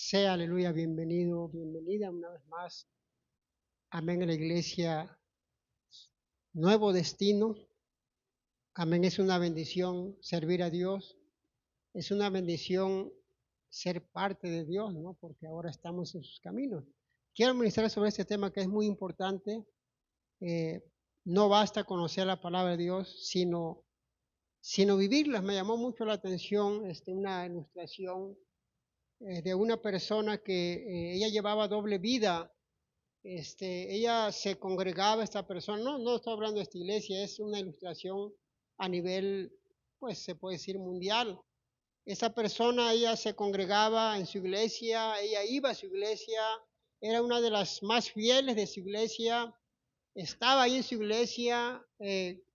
Sea, aleluya, bienvenido, bienvenida una vez más. Amén, a la iglesia Nuevo Destino. Amén, es una bendición servir a Dios. Es una bendición ser parte de Dios, ¿no? Porque ahora estamos en sus caminos. Quiero ministrar sobre este tema que es muy importante. Eh, no basta conocer la palabra de Dios, sino vivirla. Me llamó mucho la atención una ilustración de una persona que ella llevaba doble vida. Ella se congregaba, esta persona, no estoy hablando de esta iglesia, es una ilustración a nivel, pues se puede decir mundial. Esa persona, ella se congregaba en su iglesia, ella iba a su iglesia, era una de las más fieles de su iglesia, estaba ahí en su iglesia,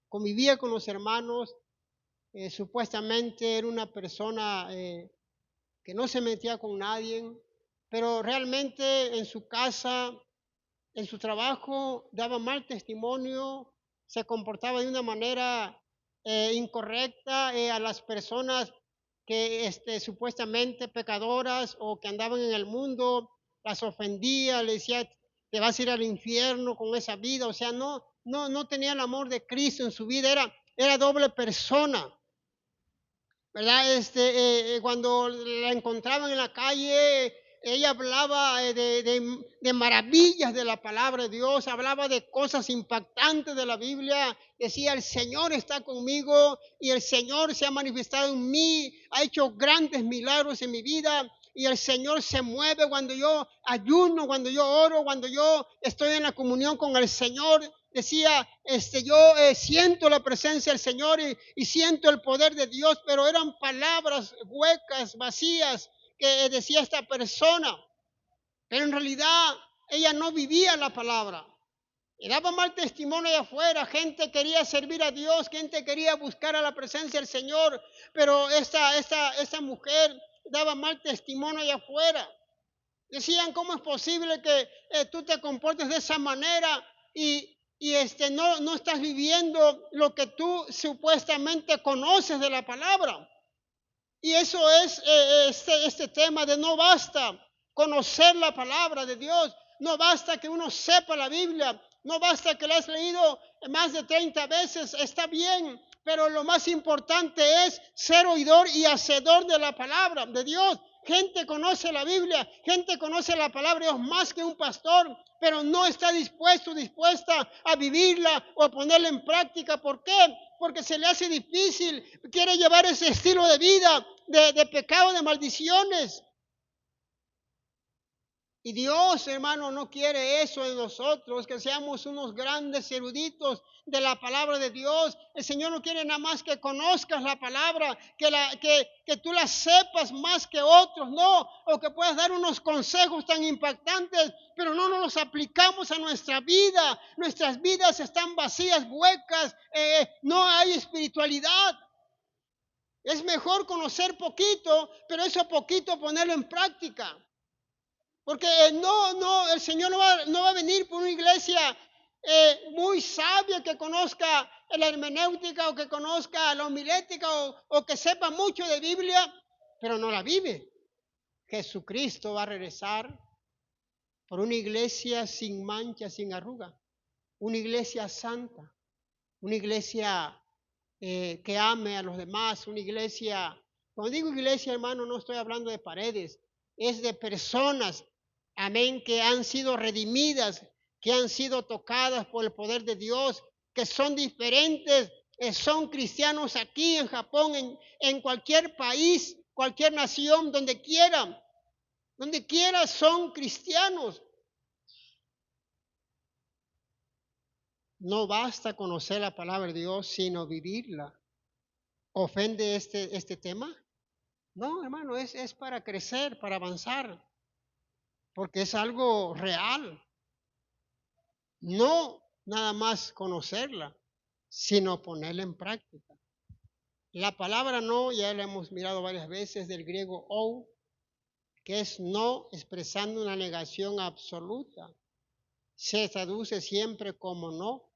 convivía con los hermanos, supuestamente era una persona que no se metía con nadie, pero realmente en su casa, en su trabajo, daba mal testimonio, se comportaba de una manera incorrecta a las personas que supuestamente pecadoras o que andaban en el mundo, las ofendía, le decía, te vas a ir al infierno con esa vida, o sea, no tenía el amor de Cristo en su vida, era doble persona. ¿Verdad? Cuando la encontraban en la calle, ella hablaba de maravillas de la palabra de Dios, hablaba de cosas impactantes de la Biblia, decía, el Señor está conmigo y el Señor se ha manifestado en mí, ha hecho grandes milagros en mi vida. Y el Señor se mueve cuando yo ayuno, cuando yo oro, cuando yo estoy en la comunión con el Señor. Decía, yo siento la presencia del Señor y siento el poder de Dios, pero eran palabras huecas, vacías, que decía esta persona. Pero en realidad ella no vivía la palabra. Y daba mal testimonio allá afuera, gente quería servir a Dios, gente quería buscar a la presencia del Señor, pero esta mujer daba mal testimonio allá afuera. Decían, ¿cómo es posible que tú te comportes de esa manera y no estás viviendo lo que tú supuestamente conoces de la palabra? Y eso es este tema de no basta conocer la palabra de Dios, no basta que uno sepa la Biblia, no basta que la has leído más de 30 veces, está bien, pero lo más importante es ser oidor y hacedor de la palabra de Dios. Gente conoce la Biblia, gente conoce la palabra de Dios más que un pastor, pero no está dispuesta a vivirla o a ponerla en práctica. ¿Por qué? Porque se le hace difícil, quiere llevar ese estilo de vida de pecado, de maldiciones. Y Dios, hermano, no quiere eso de nosotros, que seamos unos grandes eruditos de la palabra de Dios. El Señor no quiere nada más que conozcas la palabra, que tú la sepas más que otros, no, o que puedas dar unos consejos tan impactantes, pero no nos los aplicamos a nuestra vida. Nuestras vidas están vacías, huecas, no hay espiritualidad. Es mejor conocer poquito, pero eso poquito ponerlo en práctica. Porque el Señor no va a venir por una iglesia muy sabia que conozca la hermenéutica o que conozca la homilética o que sepa mucho de Biblia, pero no la vive. Jesucristo va a regresar por una iglesia sin mancha, sin arruga, una iglesia santa, una iglesia que ame a los demás, una iglesia, cuando digo iglesia, hermano, no estoy hablando de paredes, es de personas, amén, que han sido redimidas, que han sido tocadas por el poder de Dios, que son diferentes, son cristianos aquí en Japón, en cualquier país, cualquier nación, donde quiera son cristianos. No basta conocer la palabra de Dios, sino vivirla. ¿Ofende este tema? No, hermano, es para crecer, para avanzar, porque es algo real. No nada más conocerla, sino ponerla en práctica. La palabra no, ya la hemos mirado varias veces, del griego ou, que es no expresando una negación absoluta. Se traduce siempre como no.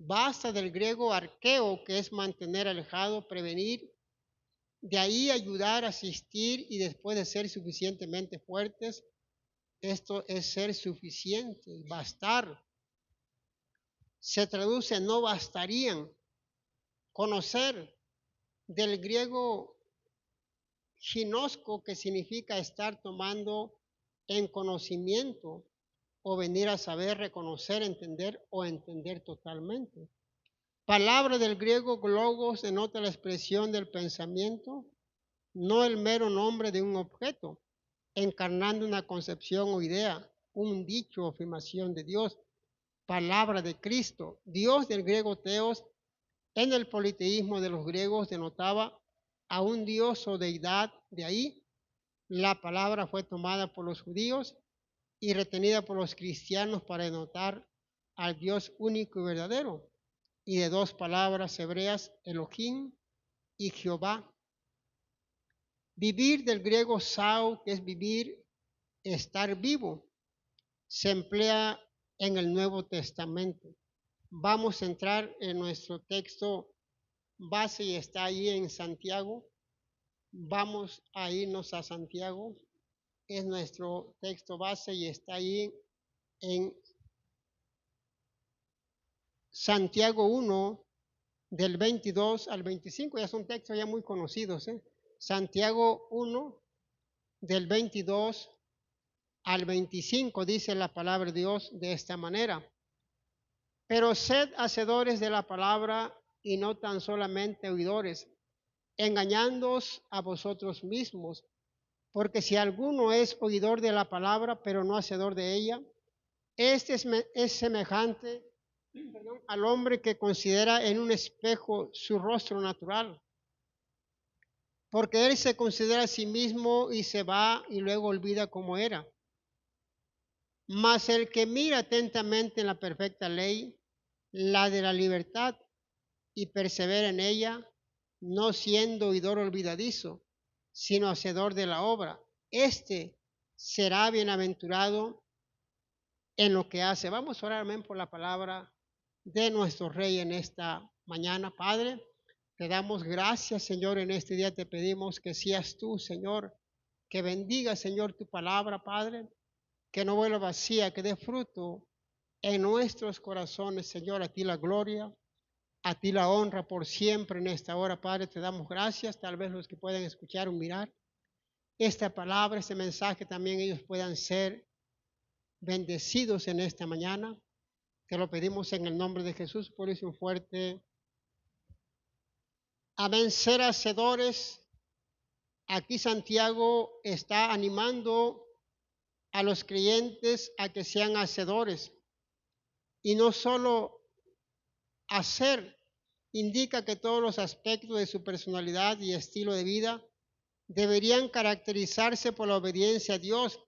Basta del griego arqueo, que es mantener alejado, prevenir, De ahí ayudar, asistir y después de ser suficientemente fuertes, esto es ser suficiente, bastar. Se traduce no bastarían. Conocer, del griego ginosco, que significa estar tomando en conocimiento o venir a saber, reconocer, entender o entender totalmente. Palabra del griego glogos denota la expresión del pensamiento, no el mero nombre de un objeto, encarnando una concepción o idea, un dicho o afirmación de Dios. Palabra de Cristo, Dios del griego teos, en el politeísmo de los griegos denotaba a un dios o deidad. De ahí la palabra fue tomada por los judíos y retenida por los cristianos para denotar al Dios único y verdadero. Y de dos palabras hebreas, Elohim y Jehová. Vivir del griego sao, que es vivir, estar vivo, se emplea en el Nuevo Testamento. Vamos a entrar en nuestro texto base y está ahí en Santiago. Vamos a irnos a Santiago. Es nuestro texto base y está ahí en Santiago 1, del 22 al 25. Ya son textos ya muy conocidos. Santiago 1, del 22 al 25, dice la palabra de Dios de esta manera. Pero sed hacedores de la palabra y no tan solamente oidores, engañándoos a vosotros mismos. Porque si alguno es oidor de la palabra, pero no hacedor de ella, este es semejante al hombre que considera en un espejo su rostro natural. Porque él se considera a sí mismo y se va y luego olvida cómo era. Mas el que mira atentamente en la perfecta ley, la de la libertad, y persevera en ella, no siendo oidor olvidadizo, sino hacedor de la obra, este será bienaventurado en lo que hace. Vamos a orar, amén, por la palabra de nuestro Rey en esta mañana. Padre, te damos gracias, Señor, en este día te pedimos que seas tú, Señor, que bendiga, Señor, tu palabra, Padre, que no vuelva vacía, que dé fruto en nuestros corazones, Señor. A ti la gloria, a ti la honra por siempre en esta hora, Padre. Te damos gracias. Tal vez los que puedan escuchar o mirar esta palabra, este mensaje, también ellos puedan ser bendecidos en esta mañana. Te lo pedimos en el nombre de Jesús. Por eso un fuerte amén. Ser hacedores. Aquí Santiago está animando a los creyentes a que sean hacedores. Y no solo hacer, indica que todos los aspectos de su personalidad y estilo de vida deberían caracterizarse por la obediencia a Dios.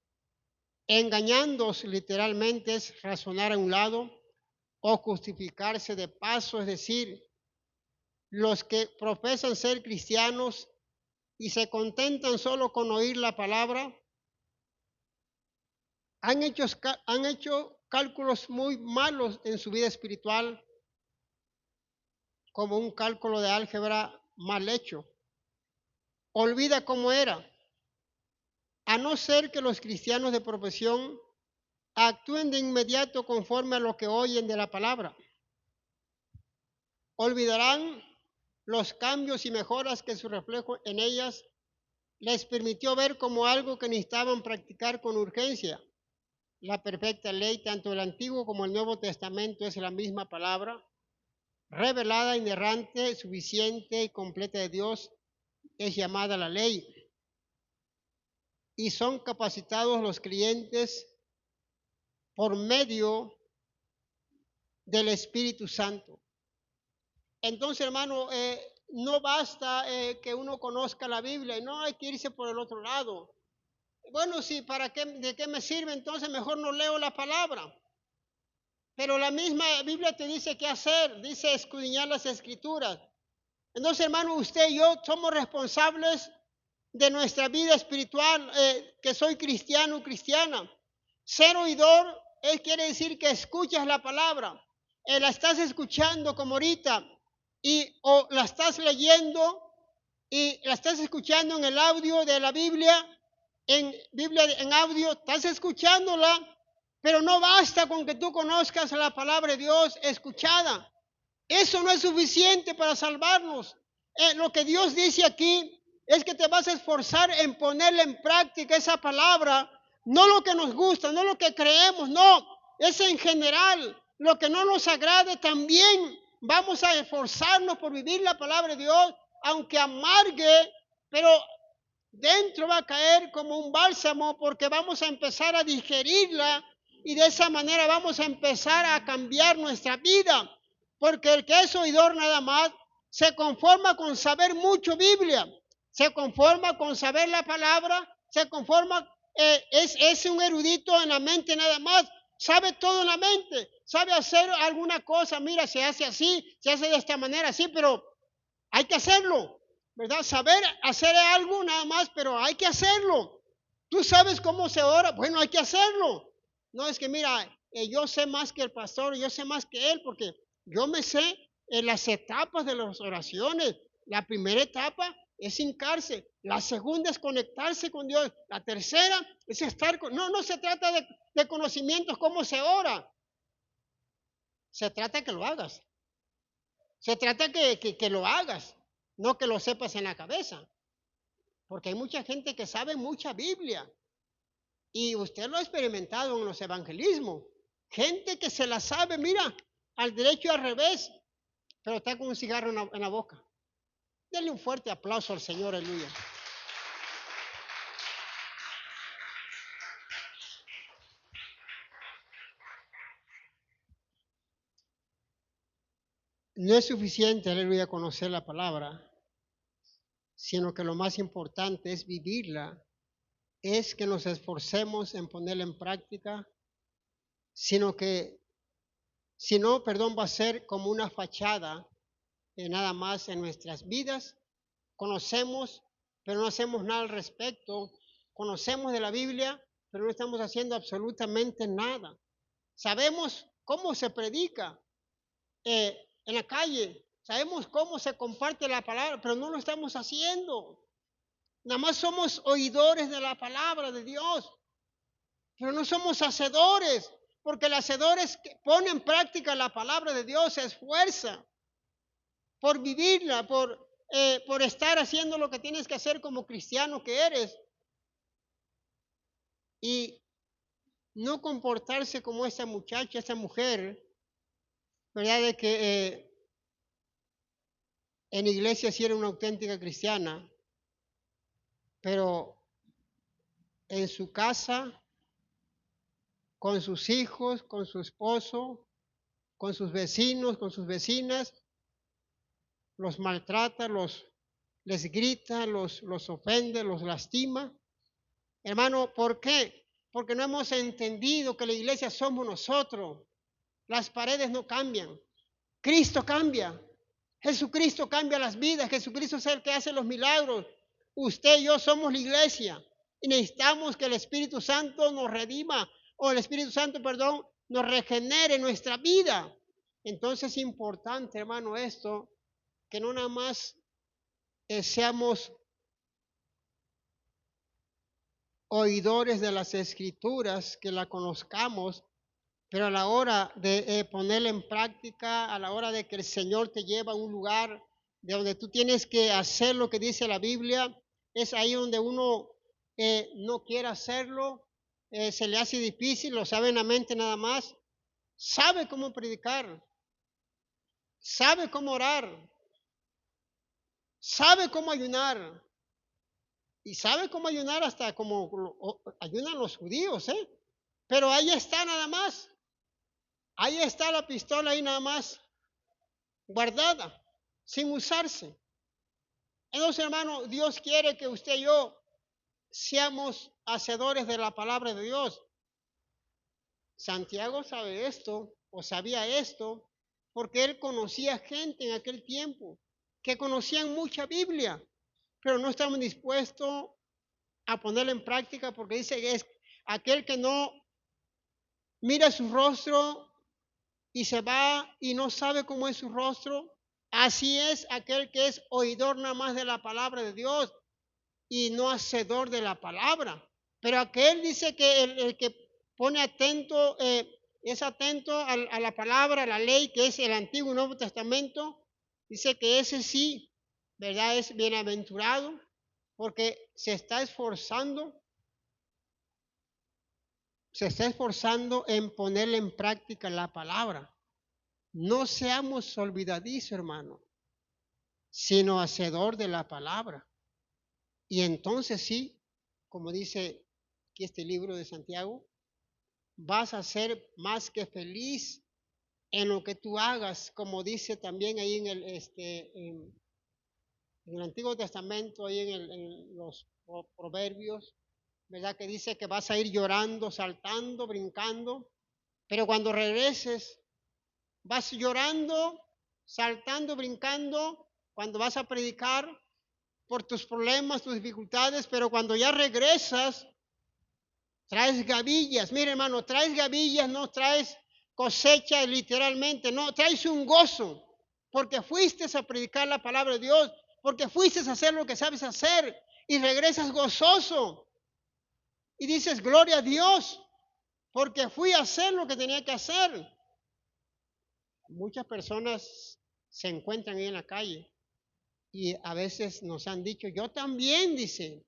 Engañándoos literalmente es razonar a un lado o justificarse de paso, es decir, los que profesan ser cristianos y se contentan solo con oír la palabra, han hecho cálculos muy malos en su vida espiritual, como un cálculo de álgebra mal hecho. Olvida cómo era. A no ser que los cristianos de profesión actúen de inmediato conforme a lo que oyen de la palabra. Olvidarán los cambios y mejoras que su reflejo en ellas les permitió ver como algo que necesitaban practicar con urgencia. La perfecta ley, tanto el Antiguo como el Nuevo Testamento, es la misma palabra, revelada, inerrante, suficiente y completa de Dios, es llamada la ley. Y son capacitados los creyentes por medio del Espíritu Santo. Entonces, hermano, no basta que uno conozca la Biblia y no hay que irse por el otro lado. Bueno, sí, ¿de qué me sirve? Entonces mejor no leo la palabra. Pero la misma Biblia te dice qué hacer, dice escudriñar las Escrituras. Entonces, hermano, usted y yo somos responsables de nuestra vida espiritual, que soy cristiano o cristiana. Ser oidor quiere decir que escuchas la palabra, la estás escuchando como ahorita, o la estás leyendo y la estás escuchando en el audio de la Biblia en audio, estás escuchándola, pero no basta con que tú conozcas la palabra de Dios escuchada. Eso no es suficiente para salvarnos. Lo que Dios dice aquí es que te vas a esforzar en ponerle en práctica esa palabra, no lo que nos gusta, no lo que creemos, no, es en general. Lo que no nos agrade también vamos a esforzarnos por vivir la palabra de Dios, aunque amargue, pero dentro va a caer como un bálsamo porque vamos a empezar a digerirla y de esa manera vamos a empezar a cambiar nuestra vida. Porque el que es oidor nada más se conforma con saber mucho Biblia, se conforma con saber la palabra, se conforma, es un erudito en la mente nada más, sabe todo en la mente, sabe hacer alguna cosa, mira, se hace así, se hace de esta manera, sí, pero hay que hacerlo. ¿Verdad? Saber hacer algo nada más, pero hay que hacerlo. ¿Tú sabes cómo se ora? Bueno, hay que hacerlo. No es que, mira, yo sé más que el pastor, yo sé más que él, porque yo me sé en las etapas de las oraciones. La primera etapa es hincarse, la segunda es conectarse con Dios, la tercera es estar con... No se trata de conocimientos, cómo se ora. Se trata que lo hagas. Se trata que lo hagas, no que lo sepas en la cabeza. Porque hay mucha gente que sabe mucha Biblia. Y usted lo ha experimentado en los evangelismos. Gente que se la sabe, mira, al derecho y al revés, pero está con un cigarro en la boca. Denle un fuerte aplauso al Señor, aleluya. No es suficiente, aleluya, conocer la palabra, sino que lo más importante es vivirla, es que nos esforcemos en ponerla en práctica, sino que, si no, perdón, va a ser como una fachada nada más en nuestras vidas. Conocemos, pero no hacemos nada al respecto. Conocemos de la Biblia, pero no estamos haciendo absolutamente nada. Sabemos cómo se predica en la calle, sabemos cómo se comparte la palabra, pero no lo estamos haciendo. Nada más somos oidores de la palabra de Dios, pero no somos hacedores, porque el hacedor es que pone en práctica la palabra de Dios, se esfuerza por vivirla, por estar haciendo lo que tienes que hacer como cristiano que eres y no comportarse como esa muchacha, esa mujer, ¿verdad? De que en iglesia sí era una auténtica cristiana, pero en su casa, con sus hijos, con su esposo, con sus vecinos, con sus vecinas, los maltrata, les grita, los ofende, los lastima. Hermano, ¿por qué? Porque no hemos entendido que la iglesia somos nosotros. Las paredes no cambian. Cristo cambia. Jesucristo cambia las vidas. Jesucristo es el que hace los milagros. Usted y yo somos la iglesia. Y necesitamos que el Espíritu Santo nos redima. O el Espíritu Santo, perdón, nos regenere nuestra vida. Entonces es importante, hermano, esto, que no nada más seamos oidores de las escrituras, que la conozcamos, pero a la hora de ponerla en práctica, a la hora de que el Señor te lleva a un lugar de donde tú tienes que hacer lo que dice la Biblia, es ahí donde uno no quiere hacerlo, se le hace difícil, lo sabe en la mente nada más, sabe cómo predicar, sabe cómo orar, sabe cómo ayunar, y sabe cómo ayunar hasta como ayunan los judíos, pero ahí está nada más. Ahí está la pistola ahí nada más, guardada, sin usarse. Entonces, hermano, Dios quiere que usted y yo seamos hacedores de la palabra de Dios. Santiago sabe esto, o sabía esto, porque él conocía gente en aquel tiempo que conocían mucha Biblia, pero no estaban dispuestos a ponerla en práctica porque dice que es aquel que no mira su rostro y se va y no sabe cómo es su rostro, Así es aquel que es oidor nada más de la palabra de Dios y no hacedor de la palabra. Pero aquel dice que el que pone atento, es atento a la palabra, a la ley, que es el Antiguo y Nuevo Testamento, dice que ese sí, ¿verdad? Es bienaventurado porque se está esforzando en ponerle en práctica la palabra. No seamos olvidadizos, hermano, sino hacedor de la palabra. Y entonces sí, como dice aquí este libro de Santiago, vas a ser más que feliz en lo que tú hagas, como dice también ahí en el Antiguo Testamento, ahí en los proverbios, ¿verdad? Que dice que vas a ir llorando, saltando, brincando, pero cuando regreses, vas llorando, saltando, brincando, cuando vas a predicar por tus problemas, tus dificultades, pero cuando ya regresas, traes gavillas. Mire, hermano, traes gavillas, no traes cosecha literalmente, no, traes un gozo, porque fuiste a predicar la palabra de Dios, porque fuiste a hacer lo que sabes hacer y regresas gozoso y dices, gloria a Dios, porque fui a hacer lo que tenía que hacer. Muchas personas se encuentran ahí en la calle y a veces nos han dicho, yo también, dice,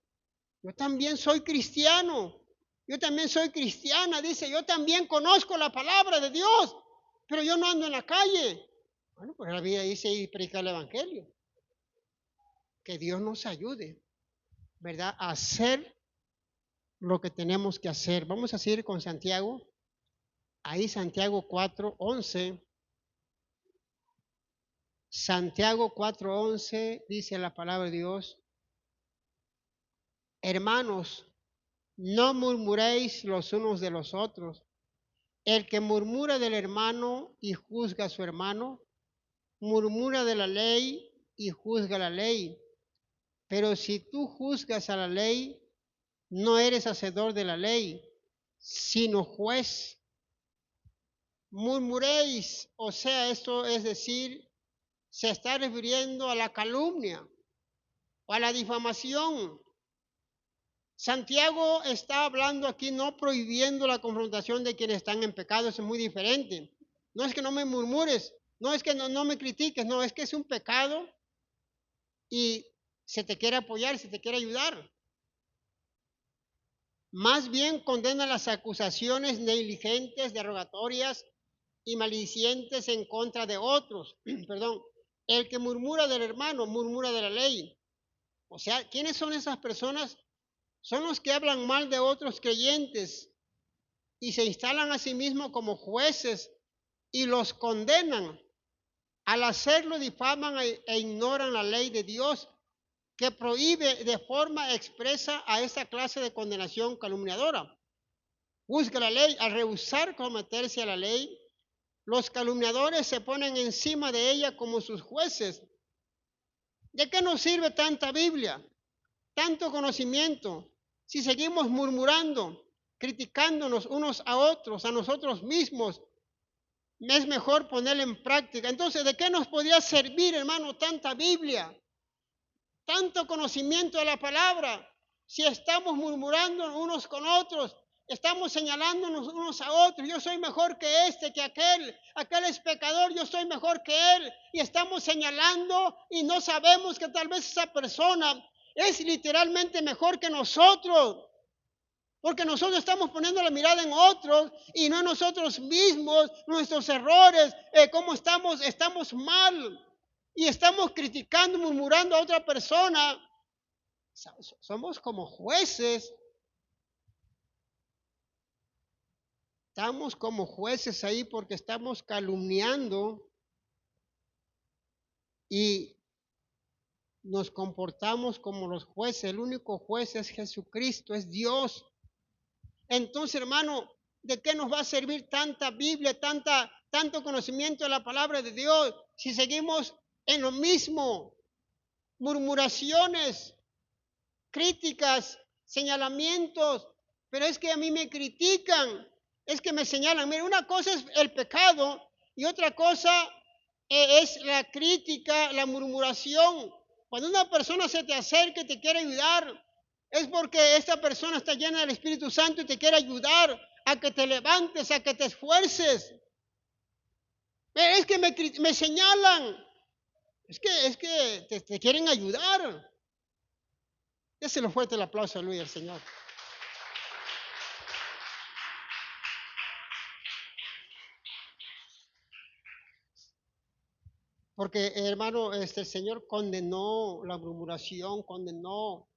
yo también soy cristiano, yo también soy cristiana, dice, yo también conozco la palabra de Dios, pero yo no ando en la calle. Bueno, pues la Biblia dice y predicar el Evangelio. Que Dios nos ayude, ¿verdad? A hacer lo que tenemos que hacer. Vamos a seguir con Santiago. Ahí Santiago 4:11. Santiago 4:11 dice la palabra de Dios. Hermanos, no murmuréis los unos de los otros. El que murmura del hermano y juzga a su hermano, murmura de la ley y juzga la ley. Pero si tú juzgas a la ley, no eres hacedor de la ley, sino juez. Murmuréis, o sea, esto es decir, se está refiriendo a la calumnia o a la difamación. Santiago está hablando aquí no prohibiendo la confrontación de quienes están en pecado, eso es muy diferente. No es que no me murmures, no es que no me critiques, no, es que es un pecado y se te quiere apoyar, se te quiere ayudar. Más bien condena las acusaciones negligentes, derogatorias y malicientes en contra de otros. Perdón, el que murmura del hermano, murmura de la ley. O sea, ¿quiénes son esas personas? Son los que hablan mal de otros creyentes y se instalan a sí mismos como jueces y los condenan. Al hacerlo difaman e ignoran la ley de Dios que prohíbe de forma expresa a esta clase de condenación calumniadora. Juzga la ley al rehusar cometerse a la ley. Los calumniadores se ponen encima de ella como sus jueces. ¿De qué nos sirve tanta Biblia, tanto conocimiento, si seguimos murmurando, criticándonos unos a otros, a nosotros mismos? Es mejor ponerla en práctica. Entonces, ¿de qué nos podría servir, hermano, tanta Biblia, tanto conocimiento de la palabra, si estamos murmurando unos con otros? Estamos señalándonos unos a otros. Yo soy mejor que este, que aquel es pecador, yo soy mejor que él. Y estamos señalando y no sabemos que tal vez esa persona es literalmente mejor que nosotros. Porque nosotros estamos poniendo la mirada en otros y no en nosotros mismos, nuestros errores, cómo estamos mal. Y estamos criticando, murmurando a otra persona. Somos como jueces. Estamos como jueces ahí porque estamos calumniando y nos comportamos como los jueces. El único juez es Jesucristo, es Dios. Entonces, hermano, ¿de qué nos va a servir tanta Biblia, tanto conocimiento de la palabra de Dios si seguimos en lo mismo? Murmuraciones, críticas, señalamientos, pero es que a mí me critican, es que me señalan. Mira, una cosa es el pecado y otra cosa es la crítica, la murmuración. Cuando una persona se te acerca y te quiere ayudar, es porque esta persona está llena del Espíritu Santo y te quiere ayudar a que te levantes, a que te esfuerces. Es que me señalan, es que te quieren ayudar. Déselo fuerte el aplauso a Luis, al Señor. Porque, hermano, el Señor condenó la murmuración, condenó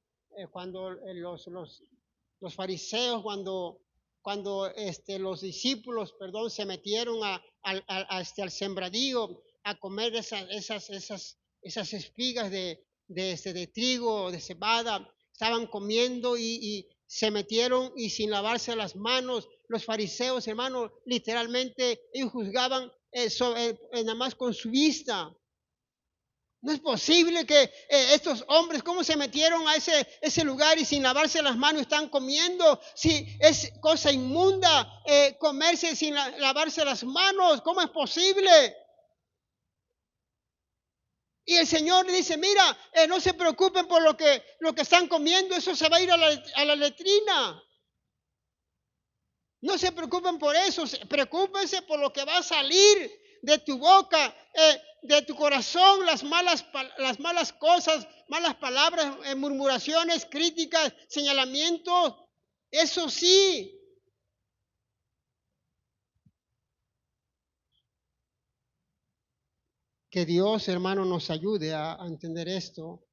cuando los fariseos, cuando los discípulos, perdón, se metieron al sembradío a comer esas espigas de trigo, de cebada, estaban comiendo y se metieron y sin lavarse las manos, los fariseos, hermano, literalmente ellos juzgaban nada más con su vista. No es posible que estos hombres, ¿cómo se metieron a ese lugar y sin lavarse las manos están comiendo? Si es cosa inmunda comerse sin lavarse las manos, ¿cómo es posible? Y el Señor dice, mira, no se preocupen por lo que están comiendo, eso se va a ir a la letrina. No se preocupen por eso, preocúpense por lo que va a salir de tu boca, de tu corazón, las malas cosas, malas palabras, murmuraciones, críticas, señalamientos. Eso sí. Que Dios, hermano, nos ayude a entender esto,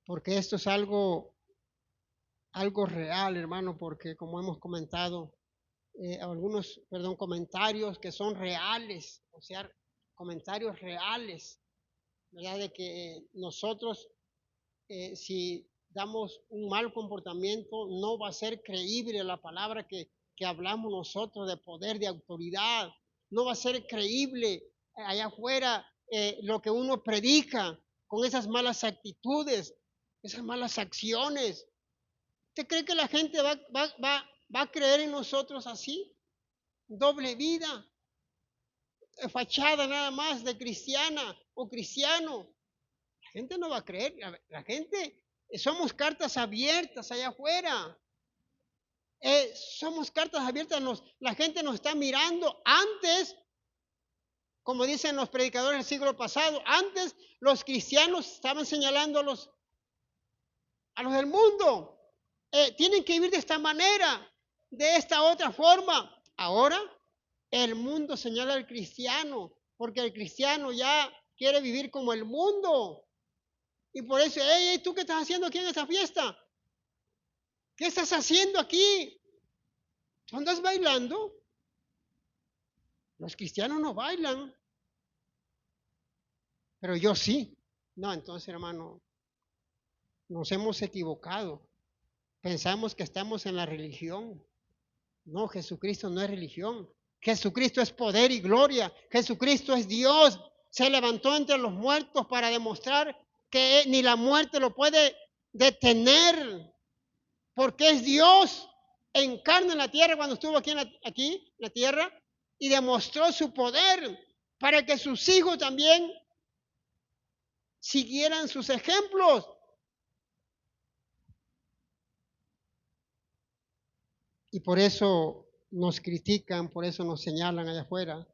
porque esto es algo real, hermano, porque como hemos comentado, algunos, perdón, comentarios que son reales, o sea, comentarios reales, ¿verdad? De que nosotros, si damos un mal comportamiento, no va a ser creíble la palabra que hablamos nosotros de poder, de autoridad, no va a ser creíble allá afuera lo que uno predica con esas malas actitudes, esas malas acciones. ¿Usted cree que la gente va a creer en nosotros así? Doble vida, fachada nada más de cristiana o cristiano. La gente no va a creer. La gente, somos cartas abiertas allá afuera. Somos cartas abiertas. La gente nos está mirando. Antes, como dicen los predicadores del siglo pasado, antes los cristianos estaban señalando a los del mundo. Tienen que vivir de esta manera, de esta otra forma. Ahora el mundo señala al cristiano, porque el cristiano ya quiere vivir como el mundo. Y por eso, hey, ¿tú qué estás haciendo aquí en esta fiesta? ¿Qué estás haciendo aquí? ¿Tú andas bailando? Los cristianos no bailan, pero yo sí. No, entonces, hermano, nos hemos equivocado. Pensamos que estamos en la religión. No, Jesucristo no es religión. Jesucristo es poder y gloria. Jesucristo es Dios. Se levantó entre los muertos para demostrar que ni la muerte lo puede detener, porque es Dios en carne en la tierra cuando estuvo aquí en la tierra y demostró su poder para que sus hijos también siguieran sus ejemplos. Y por eso nos critican, por eso nos señalan allá afuera,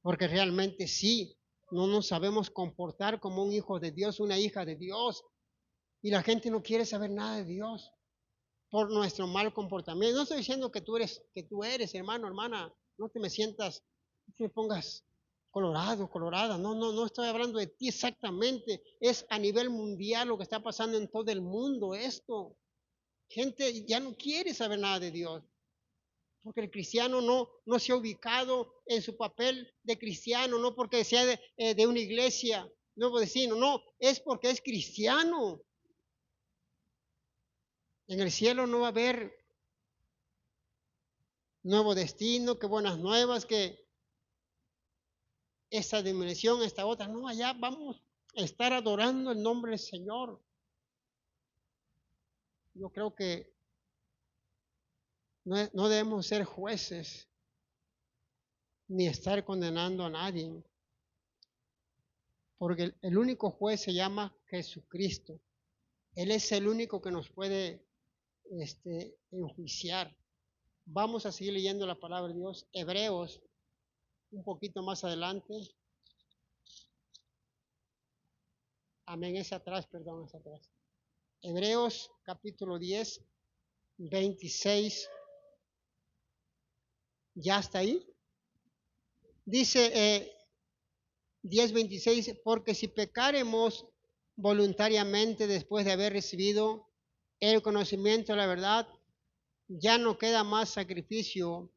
porque realmente sí, no nos sabemos comportar como un hijo de Dios, una hija de Dios. Y la gente no quiere saber nada de Dios por nuestro mal comportamiento. No estoy diciendo que tú eres, hermano, hermana, no te me sientas, no te me pongas colorado, colorada. No, no, no estoy hablando de ti exactamente. Es a nivel mundial lo que está pasando en todo el mundo esto. Gente ya no quiere saber nada de Dios, porque el cristiano no se ha ubicado en su papel de cristiano, no porque sea de una iglesia, nuevo vecino, no, es porque es cristiano. En el cielo no va a haber nuevo destino, que buenas nuevas, que esta dimensión, esta otra. No, allá vamos a estar adorando el nombre del Señor. Yo creo que no debemos ser jueces ni estar condenando a nadie. porque el único juez se llama Jesucristo. Él es el único que nos puede enjuiciar. Vamos a seguir leyendo la palabra de Dios. Hebreos, un poquito más adelante. Amén, es atrás, perdón, es atrás. Hebreos capítulo 10, 26. ¿Ya está ahí? Dice 10:26, porque si pecaremos voluntariamente después de haber recibido el conocimiento de la verdad, ya no queda más sacrificio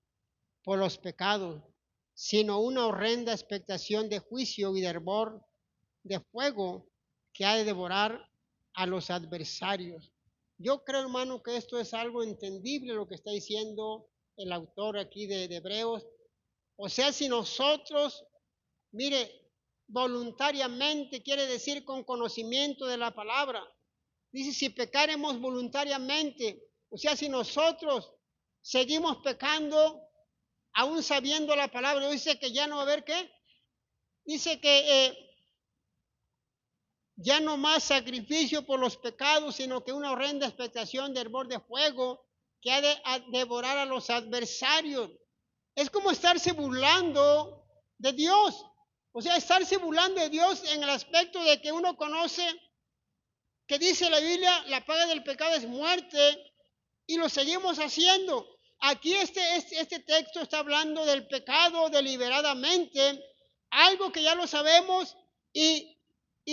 por los pecados, sino una horrenda expectación de juicio y de hervor de fuego que ha de devorar a los adversarios. Yo creo, hermano, que esto es algo entendible lo que está diciendo el autor aquí de Hebreos. O sea, si nosotros, mire, voluntariamente quiere decir con conocimiento de la palabra. Dice, si pecaremos voluntariamente, o sea, si nosotros seguimos pecando, aún sabiendo la palabra, dice que ya no va a haber qué. Dice que ya no más sacrificio por los pecados, sino que una horrenda expectación de hervor de fuego que ha de devorar a los adversarios. Es como estarse burlando de Dios. O sea, estarse burlando de Dios en el aspecto de que uno conoce que dice la Biblia, la paga del pecado es muerte, y lo seguimos haciendo. Aquí este texto está hablando del pecado deliberadamente, algo que ya lo sabemos y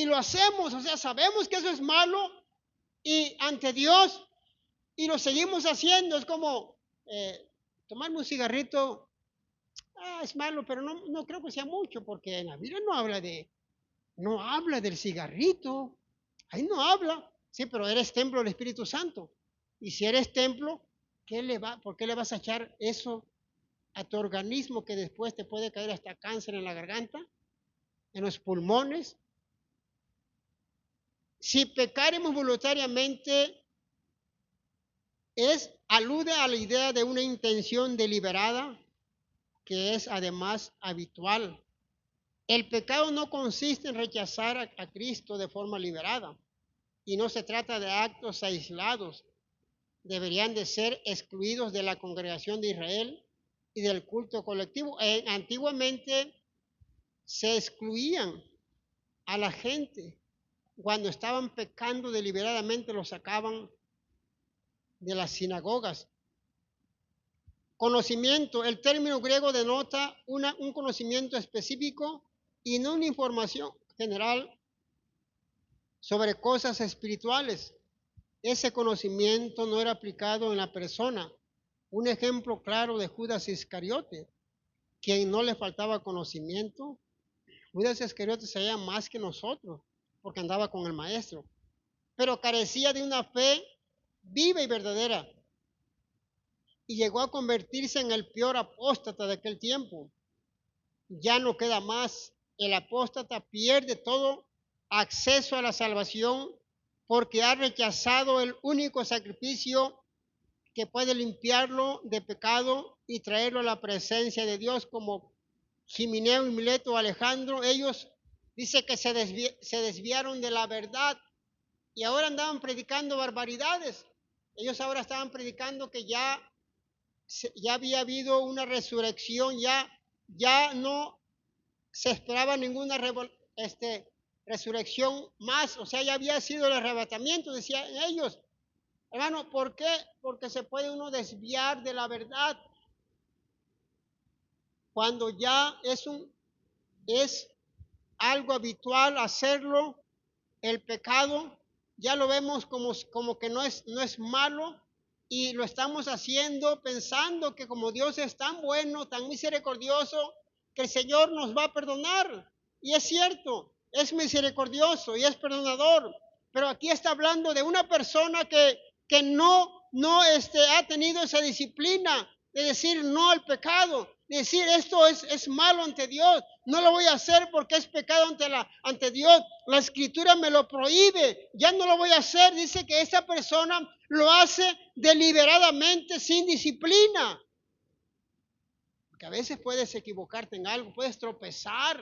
lo hacemos, o sea, sabemos que eso es malo y ante Dios y lo seguimos haciendo. Es como tomarme un cigarrito, es malo, pero no creo que sea mucho, porque en la Biblia no habla del cigarrito, ahí no habla, sí, pero eres templo del Espíritu Santo. Y si eres templo, ¿por qué le vas a echar eso a tu organismo que después te puede caer hasta cáncer en la garganta, en los pulmones? Si pecaremos voluntariamente, alude a la idea de una intención deliberada que es además habitual. El pecado no consiste en rechazar a Cristo de forma deliberada y no se trata de actos aislados. Deberían de ser excluidos de la congregación de Israel y del culto colectivo. Antiguamente se excluían a la gente. Cuando estaban pecando deliberadamente, los sacaban de las sinagogas. Conocimiento. El término griego denota un conocimiento específico y no una información general sobre cosas espirituales. Ese conocimiento no era aplicado en la persona. Un ejemplo claro de Judas Iscariote, quien no le faltaba conocimiento. Judas Iscariote sabía más que nosotros, porque andaba con el maestro, pero carecía de una fe viva y verdadera, y llegó a convertirse en el peor apóstata de aquel tiempo. Ya no queda más. El apóstata pierde todo acceso a la salvación porque ha rechazado el único sacrificio que puede limpiarlo de pecado y traerlo a la presencia de Dios, como Himeneo y Mileto, Alejandro. Ellos dice que se desviaron de la verdad y ahora andaban predicando barbaridades. Ellos ahora estaban predicando que ya había habido una resurrección, ya no se esperaba ninguna resurrección más, o sea, ya había sido el arrebatamiento, decían ellos. Hermano, ¿por qué? Porque se puede uno desviar de la verdad cuando ya es algo habitual hacerlo. El pecado ya lo vemos como que no es malo, y lo estamos haciendo pensando que como Dios es tan bueno, tan misericordioso, que el Señor nos va a perdonar. Y es cierto, es misericordioso y es perdonador, pero aquí está hablando de una persona que no ha tenido esa disciplina de decir no al pecado, de decir esto es malo ante Dios, no lo voy a hacer porque es pecado ante Dios, la Escritura me lo prohíbe, ya no lo voy a hacer. Dice que esa persona lo hace deliberadamente, sin disciplina, porque a veces puedes equivocarte en algo, puedes tropezar,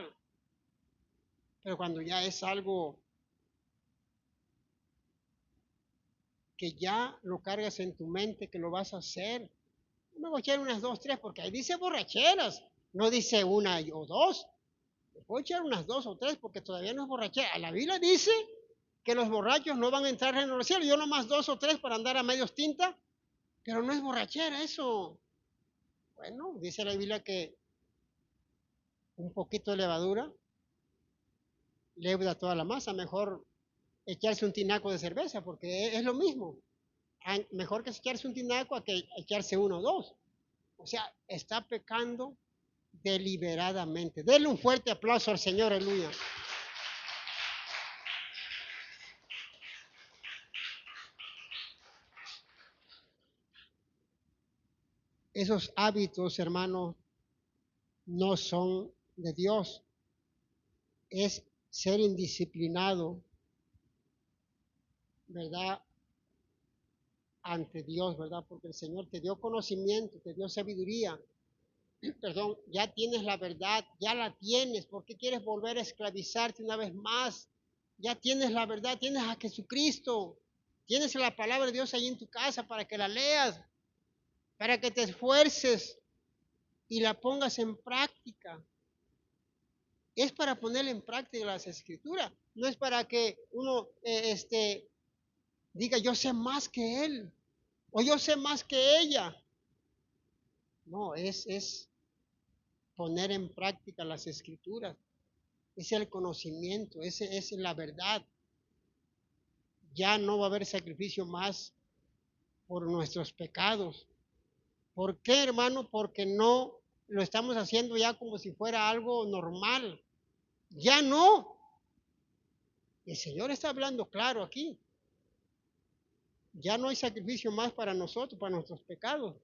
Pero cuando ya es algo que ya lo cargas en tu mente, que lo vas a hacer, no me voy a echar unas 2, 3, porque ahí dice borracheras, no dice una o dos. Me voy a echar unas 2 o 3 porque todavía no es borrachera. La Biblia dice que los borrachos no van a entrar en el cielo. Yo nomás 2 o 3 para andar a medios tinta, pero no es borrachera eso. Bueno, dice la Biblia que un poquito de levadura leuda toda la masa. Mejor echarse un tinaco de cerveza porque es lo mismo. Mejor que echarse un tinaco a que echarse uno o dos. O sea, está pecando deliberadamente. Denle un fuerte aplauso al Señor, aleluya. Esos hábitos, hermanos, no son de Dios. Es ser indisciplinado, ¿verdad? Ante Dios, ¿verdad? Porque el Señor te dio conocimiento, te dio sabiduría. Perdón, ya tienes la verdad, ya la tienes. ¿Por qué quieres volver a esclavizarte una vez más? Ya tienes la verdad, tienes a Jesucristo. Tienes la palabra de Dios ahí en tu casa para que la leas, para que te esfuerces y la pongas en práctica. Es para poner en práctica las escrituras. No es para que uno diga yo sé más que él o yo sé más que ella. No, es poner en práctica las escrituras. Es el conocimiento, es la verdad. Ya no va a haber sacrificio más por nuestros pecados. ¿Por qué, hermano? Porque no lo estamos haciendo ya como si fuera algo normal. Ya no. El Señor está hablando claro aquí. Ya no hay sacrificio más para nosotros, para nuestros pecados,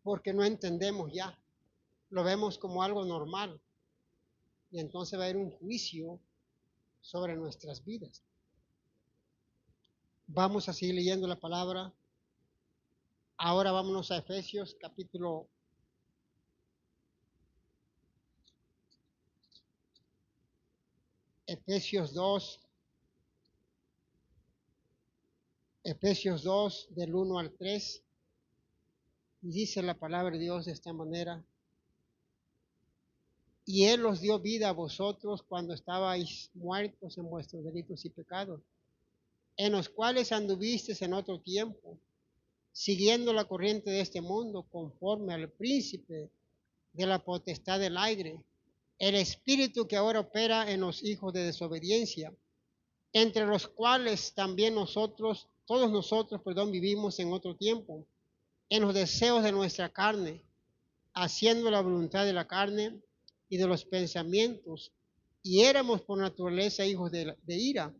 porque no entendemos ya. Lo vemos como algo normal. Y entonces va a haber un juicio sobre nuestras vidas. Vamos a seguir leyendo la palabra. Ahora vámonos a Efesios capítulo 2, Efesios 2 del 1 al 3. Y dice la palabra de Dios de esta manera. Y Él os dio vida a vosotros cuando estabais muertos en vuestros delitos y pecados, en los cuales anduvisteis en otro tiempo, siguiendo la corriente de este mundo, conforme al príncipe de la potestad del aire, el espíritu que ahora opera en los hijos de desobediencia, entre los cuales también todos nosotros, vivimos en otro tiempo, en los deseos de nuestra carne, haciendo la voluntad de la carne y de los pensamientos, y éramos por naturaleza hijos de ira,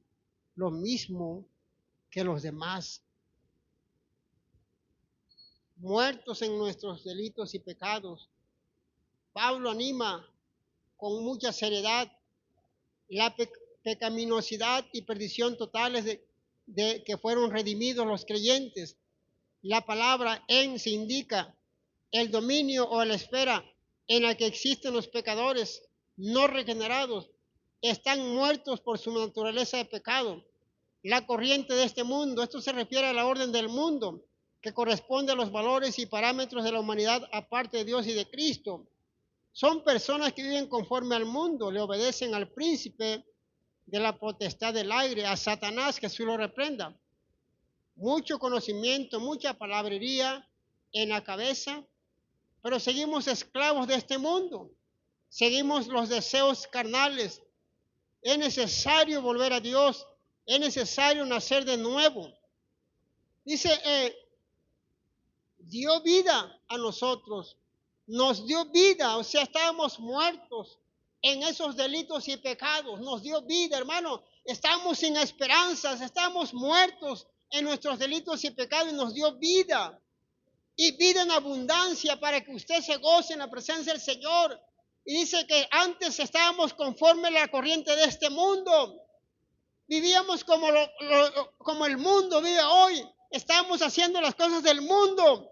lo mismo que los demás, muertos en nuestros delitos y pecados. Pablo anima con mucha seriedad la pecaminosidad y perdición totales de que fueron redimidos los creyentes. La palabra en se indica el dominio o la esfera en la que existen los pecadores no regenerados. Están muertos por su naturaleza de pecado. La corriente de este mundo, esto se refiere a la orden del mundo, que corresponde a los valores y parámetros de la humanidad aparte de Dios y de Cristo. Son personas que viven conforme al mundo, le obedecen al príncipe de la potestad del aire, a Satanás, que Jesús lo reprenda. Mucho conocimiento, mucha palabrería en la cabeza, pero seguimos esclavos de este mundo. Seguimos los deseos carnales. Es necesario volver a Dios. Es necesario nacer de nuevo. Dice, dio vida a nosotros. Nos dio vida, o sea, estábamos muertos en esos delitos y pecados. Nos dio vida, hermano. Estamos sin esperanzas, estamos muertos en nuestros delitos y pecados y nos dio vida. Y vida en abundancia para que usted se goce en la presencia del Señor. Y dice que antes estábamos conforme a la corriente de este mundo. Vivíamos como el mundo vive hoy. Estábamos haciendo las cosas del mundo.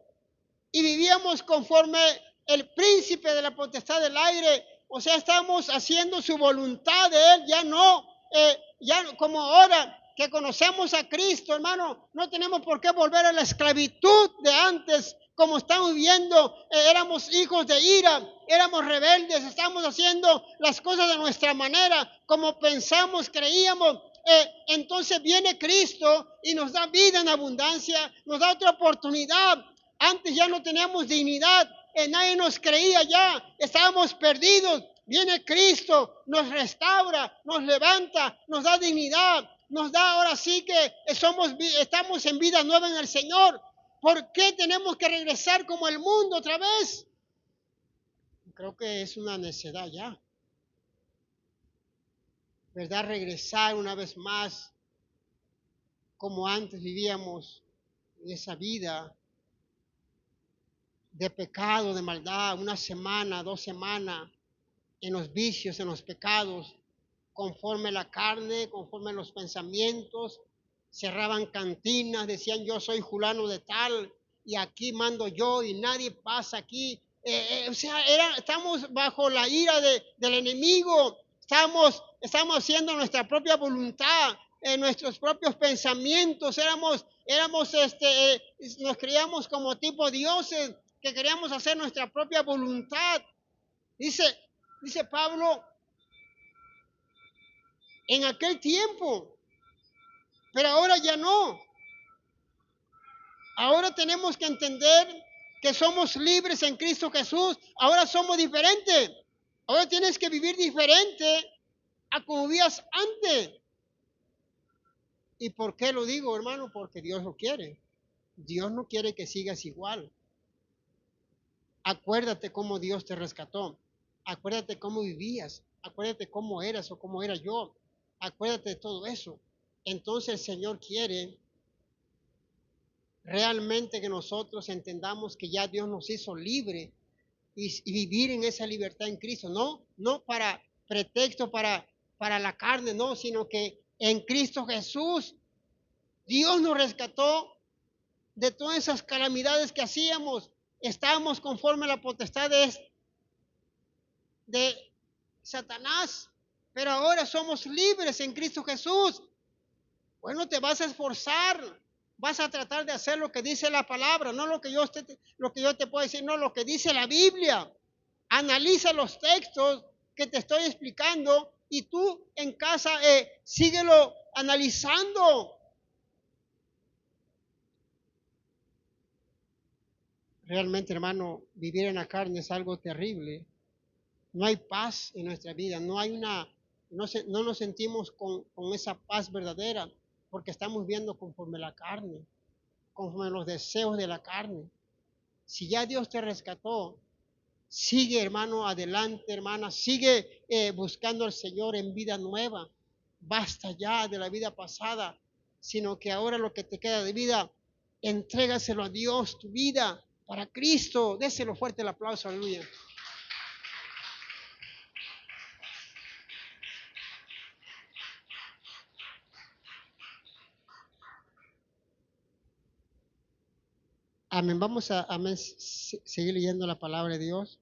Y vivíamos conforme el príncipe de la potestad del aire, O sea, estamos haciendo su voluntad de Él, ya como ahora que conocemos a Cristo, hermano, no tenemos por qué volver a la esclavitud de antes, como estamos viviendo, éramos hijos de ira, éramos rebeldes, estamos haciendo las cosas de nuestra manera, como pensamos, creíamos. Entonces viene Cristo y nos da vida en abundancia, nos da otra oportunidad. Antes ya no teníamos dignidad, nadie nos creía ya, estábamos perdidos. Viene Cristo, nos restaura, nos levanta, nos da dignidad, nos da ahora sí que estamos en vida nueva en el Señor. ¿Por qué tenemos que regresar como el mundo otra vez? Creo que es una necedad ya, ¿verdad? Regresar una vez más como antes vivíamos esa vida de pecado, de maldad, una semana, 2 semanas, en los vicios, en los pecados, conforme la carne, conforme los pensamientos, cerraban cantinas, decían yo soy fulano de tal y aquí mando yo y nadie pasa aquí. O sea, estamos bajo la ira del enemigo, estamos haciendo nuestra propia voluntad, nuestros propios pensamientos, nos creíamos como tipo dioses que queríamos hacer nuestra propia voluntad. Dice Pablo, en aquel tiempo, pero ahora ya no. Ahora tenemos que entender que somos libres en Cristo Jesús. Ahora somos diferentes. Ahora tienes que vivir diferente a como vivías antes. ¿Y por qué lo digo, hermano? Porque Dios lo quiere. Dios no quiere que sigas igual. Acuérdate cómo Dios te rescató. Acuérdate cómo vivías. Acuérdate cómo eras o cómo era yo. Acuérdate de todo eso. Entonces el Señor quiere realmente que nosotros entendamos que ya Dios nos hizo libre y vivir en esa libertad en Cristo. No para pretexto, para la carne, no, sino que en Cristo Jesús Dios nos rescató de todas esas calamidades que hacíamos. Estábamos conforme a la potestad de Satanás, pero ahora somos libres en Cristo Jesús. Bueno, te vas a esforzar, vas a tratar de hacer lo que dice la palabra, no lo que yo te puedo decir, no lo que dice la Biblia. Analiza los textos que te estoy explicando y tú en casa síguelo analizando. Realmente, hermano, vivir en la carne es algo terrible. No hay paz en nuestra vida, no nos sentimos con esa paz verdadera porque estamos viendo conforme la carne, conforme los deseos de la carne. Si ya Dios te rescató, sigue, hermano, adelante, hermana, sigue buscando al Señor en vida nueva. Basta ya de la vida pasada, sino que ahora lo que te queda de vida, entrégaselo a Dios, tu vida, para Cristo. Déselo fuerte el aplauso, aleluya. Amén. Vamos a seguir leyendo la palabra de Dios.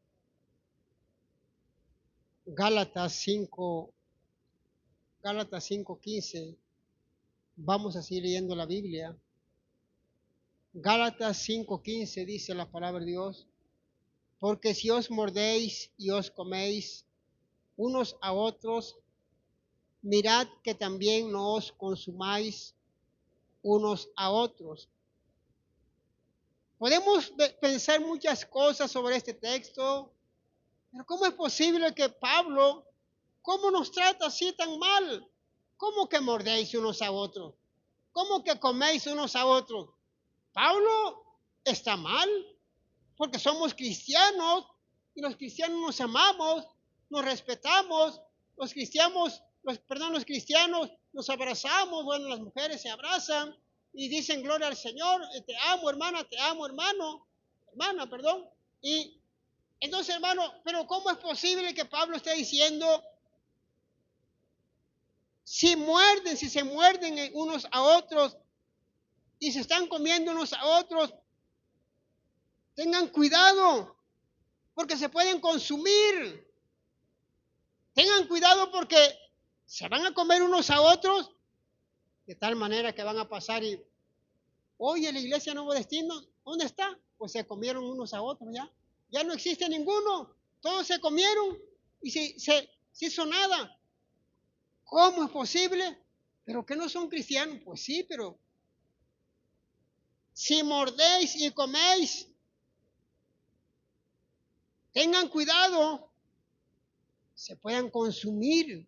Gálatas 5:15. Vamos a seguir leyendo la Biblia. Gálatas 5:15 dice la palabra de Dios. Porque si os mordéis y os coméis unos a otros, mirad que también no os consumáis unos a otros. Podemos pensar muchas cosas sobre este texto, pero ¿cómo es posible que Pablo, cómo nos trata así tan mal? ¿Cómo que mordéis unos a otros? ¿Cómo que coméis unos a otros? Pablo está mal, porque somos cristianos y los cristianos nos amamos, nos respetamos, los cristianos nos abrazamos, bueno, las mujeres se abrazan y dicen gloria al Señor, te amo hermana, te amo hermana, perdón. Y entonces, hermano, pero ¿cómo es posible que Pablo esté diciendo, si se muerden unos a otros y se están comiendo unos a otros, tengan cuidado, porque se pueden consumir? Tengan cuidado porque se van a comer unos a otros de tal manera que van a pasar y, oye, la iglesia Nuevo Destino, ¿dónde está? Pues se comieron unos a otros ya. Ya no existe ninguno. Todos se comieron y se hizo nada. ¿Cómo es posible? ¿Pero que no son cristianos? Pues sí, pero si mordéis y coméis, tengan cuidado, se puedan consumir.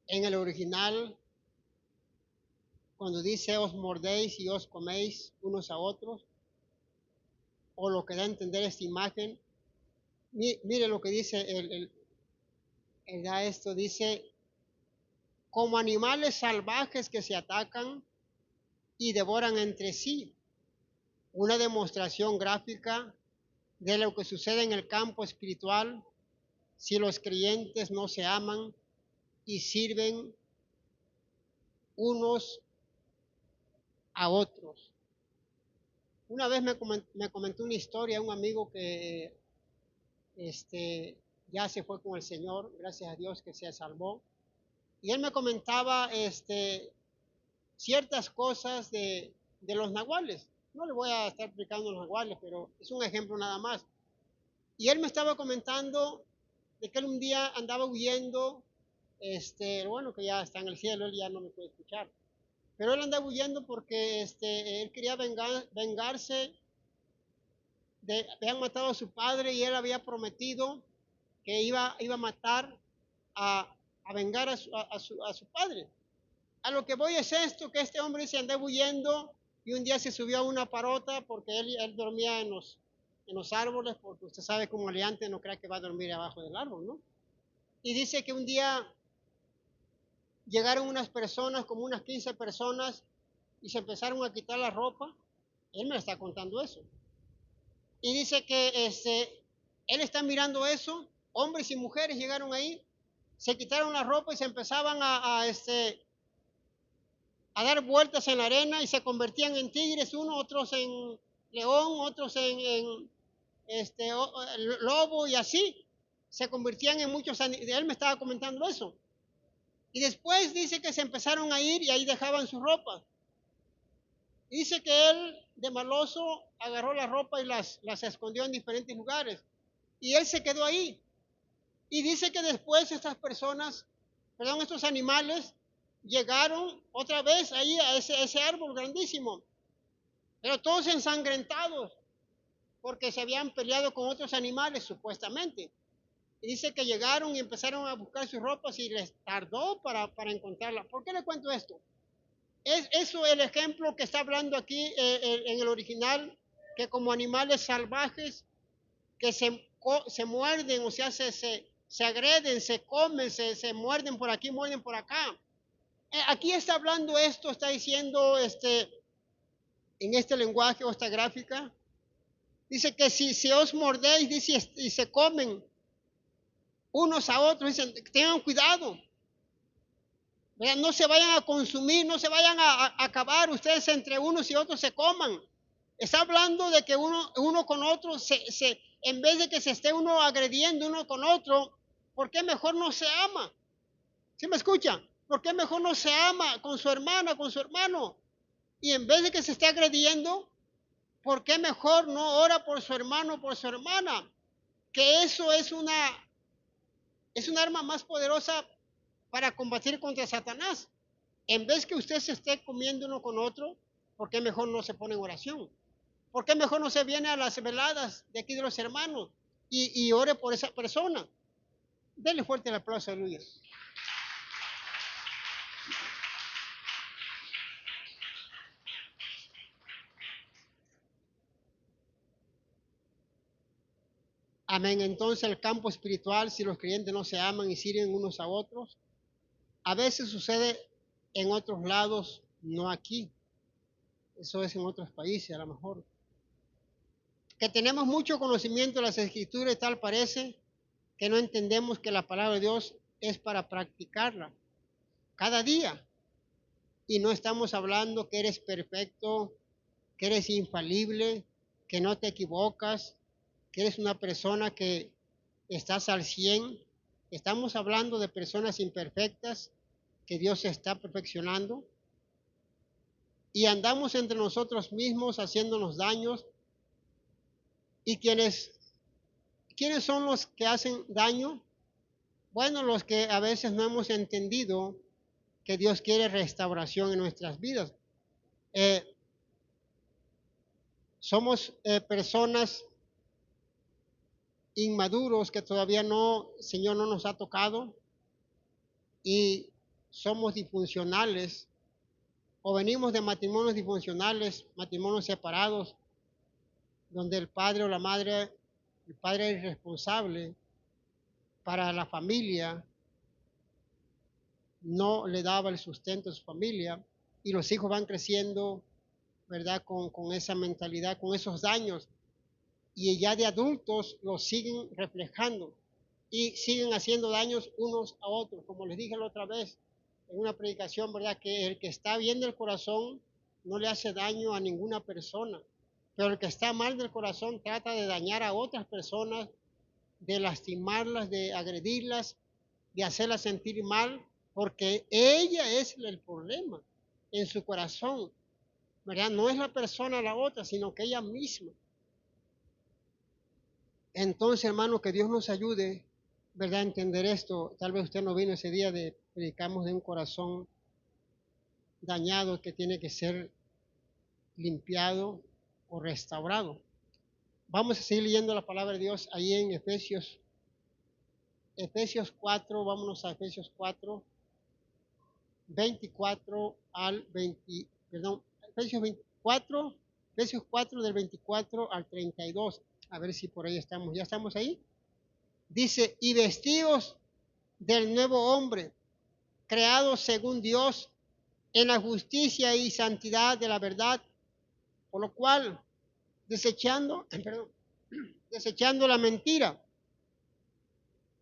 En el original, cuando dice os mordéis y os coméis unos a otros, o lo que da a entender esta imagen, mire lo que dice da esto, dice, como animales salvajes que se atacan y devoran entre sí, una demostración gráfica de lo que sucede en el campo espiritual si los creyentes no se aman y sirven unos a otros. Una vez me comentó una historia un amigo que ya se fue con el Señor, gracias a Dios que se salvó, y él me comentaba ciertas cosas de los nahuales. No le voy a estar explicando los nahuales, pero es un ejemplo nada más. Y él me estaba comentando de que él un día andaba huyendo, bueno, que ya está en el cielo, él ya no me puede escuchar, pero él andaba huyendo porque él quería vengarse habían matado a su padre y él había prometido que iba a matar a vengar a su padre. A lo que voy es esto, que este hombre se andaba huyendo y un día se subió a una parota porque él dormía en los árboles, porque usted sabe como maleante no crea que va a dormir abajo del árbol, ¿no? Y dice que un día llegaron unas personas, como unas 15 personas, y se empezaron a quitar la ropa. Él me está contando eso. Y dice que él está mirando eso, hombres y mujeres llegaron ahí, se quitaron la ropa y se empezaban a dar vueltas en la arena y se convertían en tigres, unos, otros en león, otros en lobo y así. Se convertían en muchos animales. Él me estaba comentando eso. Y después dice que se empezaron a ir y ahí dejaban su ropa. Dice que él, de maloso, agarró la ropa y las escondió en diferentes lugares. Y él se quedó ahí. Y dice que después estos animales, llegaron otra vez ahí a ese árbol grandísimo, pero todos ensangrentados, porque se habían peleado con otros animales, supuestamente. Y dice que llegaron y empezaron a buscar sus ropas y les tardó para encontrarla. ¿Por qué le cuento esto? Es eso el ejemplo que está hablando aquí en el original, que como animales salvajes que se muerden, o sea, se agreden, se comen, se muerden por aquí, muerden por acá. Aquí está hablando esto, está diciendo en este lenguaje o esta gráfica, dice que si os mordéis, dice, y se comen unos a otros, dicen, tengan cuidado. Vean, no se vayan a consumir, no se vayan a acabar ustedes entre unos y otros se coman. Está hablando de que uno con otro, en vez de que se esté uno agrediendo uno con otro, ¿por qué mejor no se ama? ¿Sí me escucha? ¿Por qué mejor no se ama con su hermana, con su hermano? Y en vez de que se esté agrediendo, ¿por qué mejor no ora por su hermano, por su hermana? Que eso es un arma más poderosa para combatir contra Satanás. En vez que usted se esté comiendo uno con otro, ¿por qué mejor no se pone en oración? ¿Por qué mejor no se viene a las veladas de aquí de los hermanos y ore por esa persona? Denle fuerte el aplauso a Luis. Amén. Entonces el campo espiritual, si los creyentes no se aman y sirven unos a otros, a veces sucede en otros lados, no aquí. Eso es en otros países a lo mejor. Que tenemos mucho conocimiento de las escrituras y tal parece que no entendemos que la palabra de Dios es para practicarla cada día. Y no estamos hablando que eres perfecto, que eres infalible, que no te equivocas. que eres una persona que estás al 100. Estamos hablando de personas imperfectas que Dios está perfeccionando. Y andamos entre nosotros mismos haciéndonos daños. ¿Y quiénes son los que hacen daño? Bueno, los que a veces no hemos entendido que Dios quiere restauración en nuestras vidas. Somos personas inmaduros que todavía el Señor no nos ha tocado, y somos disfuncionales, o venimos de matrimonios disfuncionales, matrimonios separados, donde el padre o la madre, el padre es responsable para la familia, no le daba el sustento a su familia, y los hijos van creciendo, ¿verdad?, con esa mentalidad, con esos daños, y ya de adultos los siguen reflejando y siguen haciendo daños unos a otros. Como les dije la otra vez en una predicación, ¿verdad?, que el que está bien del corazón no le hace daño a ninguna persona, pero el que está mal del corazón trata de dañar a otras personas, de lastimarlas, de agredirlas, de hacerlas sentir mal, porque ella es el problema en su corazón, ¿verdad? No es la persona la otra, sino que ella misma. Entonces, hermano, que Dios nos ayude, ¿verdad?, a entender esto. Tal vez usted no vino ese día de predicamos de un corazón dañado que tiene que ser limpiado o restaurado. Vamos a seguir leyendo la palabra de Dios ahí en Efesios 4, vámonos a Efesios 4, 24 al 20, perdón, Efesios 4 del 24 al 32. A ver si por ahí estamos. ¿Ya estamos ahí? Dice, y vestidos del nuevo hombre, creado según Dios, en la justicia y santidad de la verdad, por lo cual, desechando la mentira,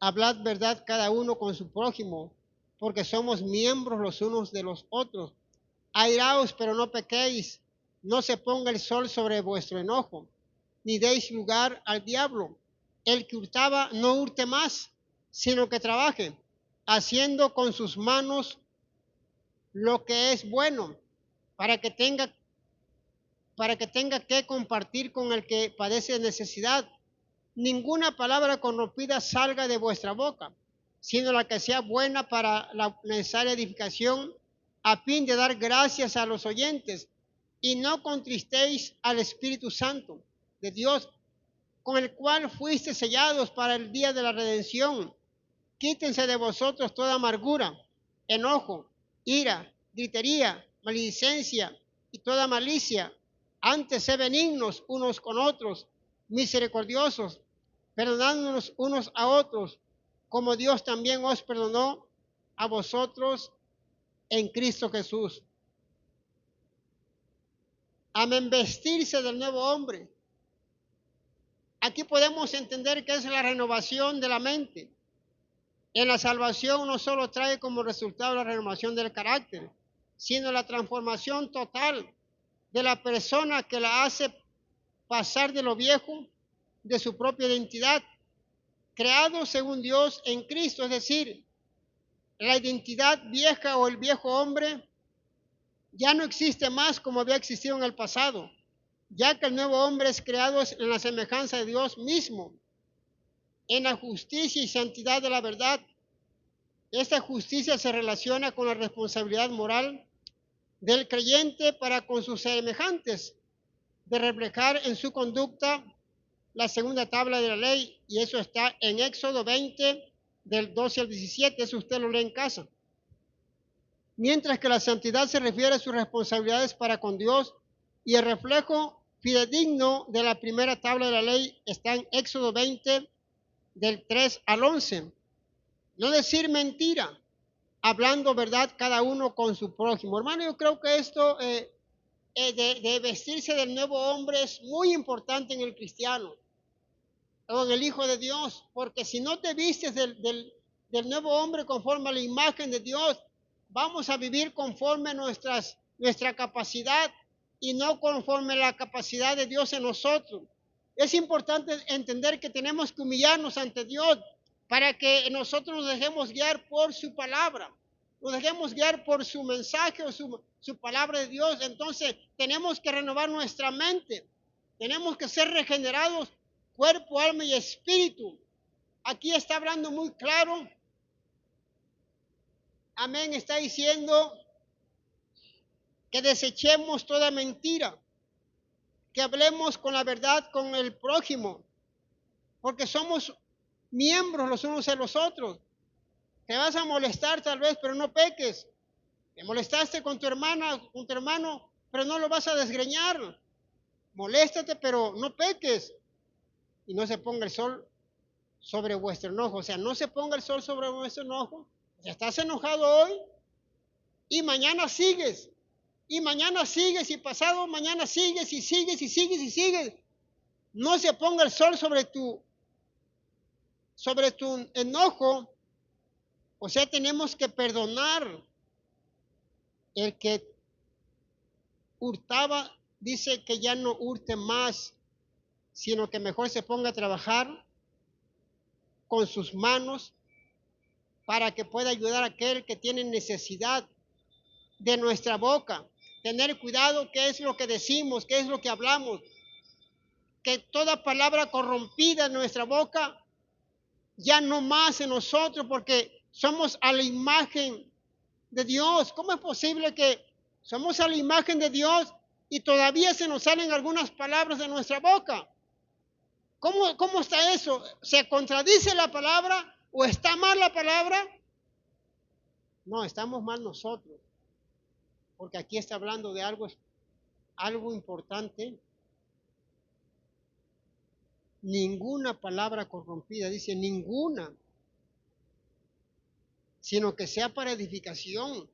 hablad verdad cada uno con su prójimo, porque somos miembros los unos de los otros. Airaos, pero no pequéis, no se ponga el sol sobre vuestro enojo, ni deis lugar al diablo. El que hurtaba, no hurte más, sino que trabaje, haciendo con sus manos lo que es bueno, para que tenga que compartir con el que padece necesidad. Ninguna palabra corrompida salga de vuestra boca, sino la que sea buena para la necesaria edificación, a fin de dar gracias a los oyentes. Y no contristéis al Espíritu Santo de Dios, con el cual fuiste sellados para el día de la redención. Quítense de vosotros toda amargura, enojo, ira, gritería, maledicencia y toda malicia. Antes sed benignos unos con otros, misericordiosos, perdonándonos unos a otros, como Dios también os perdonó a vosotros en Cristo Jesús. Amén. Vestirse del nuevo hombre. Aquí podemos entender que es la renovación de la mente. En la salvación no solo trae como resultado la renovación del carácter, sino la transformación total de la persona, que la hace pasar de lo viejo, de su propia identidad, creado según Dios en Cristo, es decir, la identidad vieja o el viejo hombre ya no existe más como había existido en el pasado, ya que el nuevo hombre es creado en la semejanza de Dios mismo, en la justicia y santidad de la verdad. Esta justicia se relaciona con la responsabilidad moral del creyente para con sus semejantes, de reflejar en su conducta la segunda tabla de la ley, y eso está en Éxodo 20, del 12 al 17, eso usted lo lee en casa. Mientras que la santidad se refiere a sus responsabilidades para con Dios, y el reflejo fidedigno de la primera tabla de la ley está en Éxodo 20, del 3 al 11. No decir mentira, hablando verdad cada uno con su prójimo. Hermano, yo creo que esto de vestirse del nuevo hombre es muy importante en el cristiano o en el Hijo de Dios, porque si no te vistes del nuevo hombre conforme a la imagen de Dios, vamos a vivir conforme a nuestra capacidad y no conforme a la capacidad de Dios en nosotros. Es importante entender que tenemos que humillarnos ante Dios para que nosotros nos dejemos guiar por su palabra, nos dejemos guiar por su mensaje o su palabra de Dios. Entonces tenemos que renovar nuestra mente, tenemos que ser regenerados cuerpo, alma y espíritu. Aquí está hablando muy claro, amén, está diciendo que desechemos toda mentira, que hablemos con la verdad con el prójimo, porque somos miembros los unos de los otros. Te vas a molestar tal vez, pero no peques. Te molestaste con tu hermana, con tu hermano, pero no lo vas a desgreñar. Moléstate, pero no peques. Y no se ponga el sol sobre vuestro enojo. O sea, no se ponga el sol sobre vuestro enojo. O sea, estás enojado hoy y mañana sigues. Y mañana sigues y pasado mañana sigues y sigues y sigues y sigues. No se ponga el sol sobre tu enojo. O sea, tenemos que perdonar. El que hurtaba dice que ya no hurte más, sino que mejor se ponga a trabajar con sus manos para que pueda ayudar a aquel que tiene necesidad. De nuestra boca. Tener cuidado qué es lo que decimos, qué es lo que hablamos. Que toda palabra corrompida en nuestra boca ya no más en nosotros, porque somos a la imagen de Dios. ¿Cómo es posible que somos a la imagen de Dios y todavía se nos salen algunas palabras de nuestra boca? ¿Cómo está eso? ¿Se contradice la palabra o está mal la palabra? No, estamos mal nosotros, porque aquí está hablando de algo importante. Ninguna palabra corrompida, dice ninguna, sino que sea para edificación.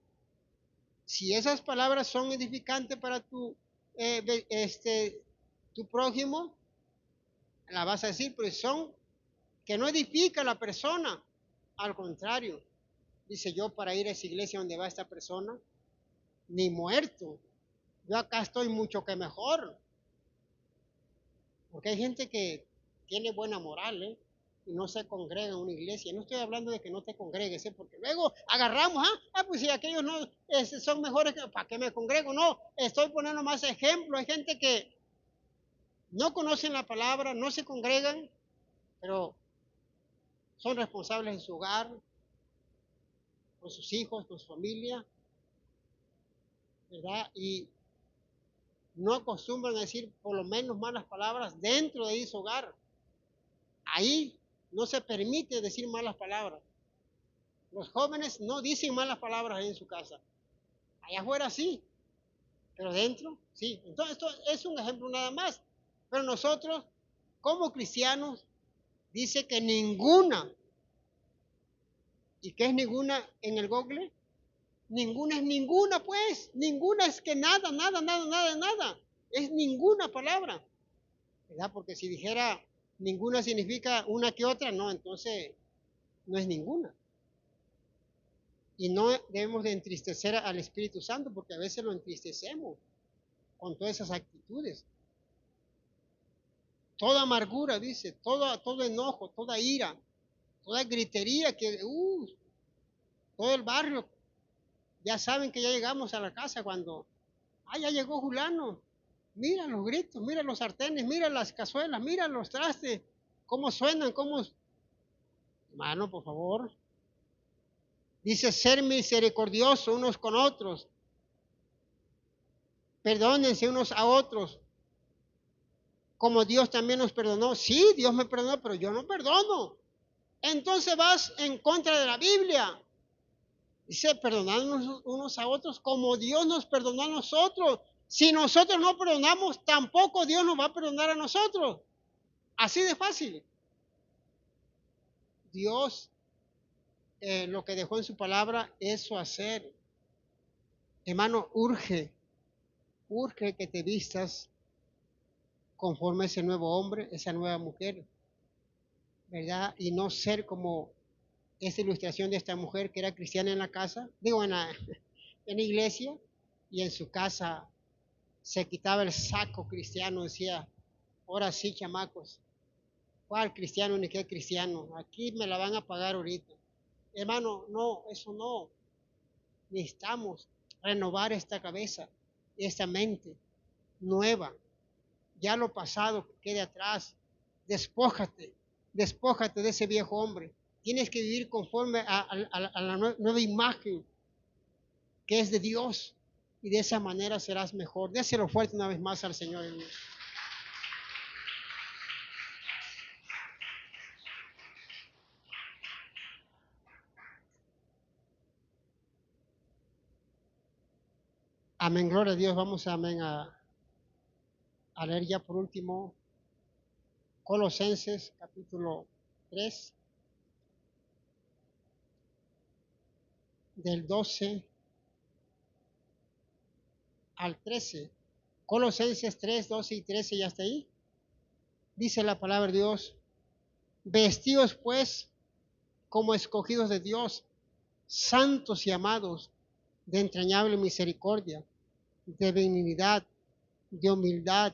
Si esas palabras son edificantes para tu prójimo, la vas a decir, pero son que no edifica a la persona. Al contrario, dice yo para ir a esa iglesia donde va esta persona, ni muerto. Yo acá estoy mucho que mejor. Porque hay gente que tiene buena moral, ¿eh? Y no se congrega en una iglesia. No estoy hablando de que no te congregues, ¿eh? Porque luego agarramos, pues si aquellos no son mejores, ¿para qué me congrego? No, estoy poniendo más ejemplos. Hay gente que no conocen la palabra, no se congregan, pero son responsables en su hogar, con sus hijos, con su familia, ¿verdad? Y no acostumbran a decir por lo menos malas palabras dentro de su hogar. Ahí no se permite decir malas palabras. Los jóvenes no dicen malas palabras en su casa. Allá afuera sí, pero dentro sí. Entonces esto es un ejemplo nada más. Pero nosotros, como cristianos, dice que ninguna. ¿Y qué es ninguna en el Google? Ninguna es ninguna, pues. Ninguna es que nada, nada, nada, nada, nada. Es ninguna palabra. ¿Verdad? Porque si dijera ninguna significa una que otra, no, entonces no es ninguna. Y no debemos de entristecer al Espíritu Santo, porque a veces lo entristecemos con todas esas actitudes. Toda amargura, dice, todo enojo, toda ira, toda gritería, todo el barrio, ya saben que ya llegamos a la casa cuando, ya llegó Julano, mira los gritos, mira los sartenes, mira las cazuelas, mira los trastes, cómo suenan, Hermano, por favor. Dice ser misericordioso unos con otros. Perdónense unos a otros, como Dios también nos perdonó. Sí, Dios me perdonó, pero yo no perdono. Entonces vas en contra de la Biblia. Dice, perdonarnos unos a otros como Dios nos perdonó a nosotros. Si nosotros no perdonamos, tampoco Dios nos va a perdonar a nosotros. Así de fácil. Dios lo que dejó en su palabra, eso hacer. Hermano, urge que te vistas conforme a ese nuevo hombre, esa nueva mujer, ¿verdad? Y no ser como esta ilustración de esta mujer que era cristiana en la casa, en la iglesia, y en su casa se quitaba el saco cristiano, decía, Ahora sí, chamacos. ¿Cuál cristiano ni qué cristiano? Aquí me la van a pagar ahorita. Hermano, no, eso no. Necesitamos renovar esta cabeza, esta mente nueva. Ya lo pasado que quede atrás. Despójate, despójate de ese viejo hombre. Tienes que vivir conforme a la nueva imagen que es de Dios. Y de esa manera serás mejor. Déselo fuerte una vez más al Señor. Amén, gloria a Dios. Vamos amén a leer ya por último Colosenses capítulo 3, del 12 al 13. Colosenses 3, 12 y 13, ¿ya está ahí? Dice la palabra de Dios: vestidos pues como escogidos de Dios, santos y amados, de entrañable misericordia, de benignidad, de humildad,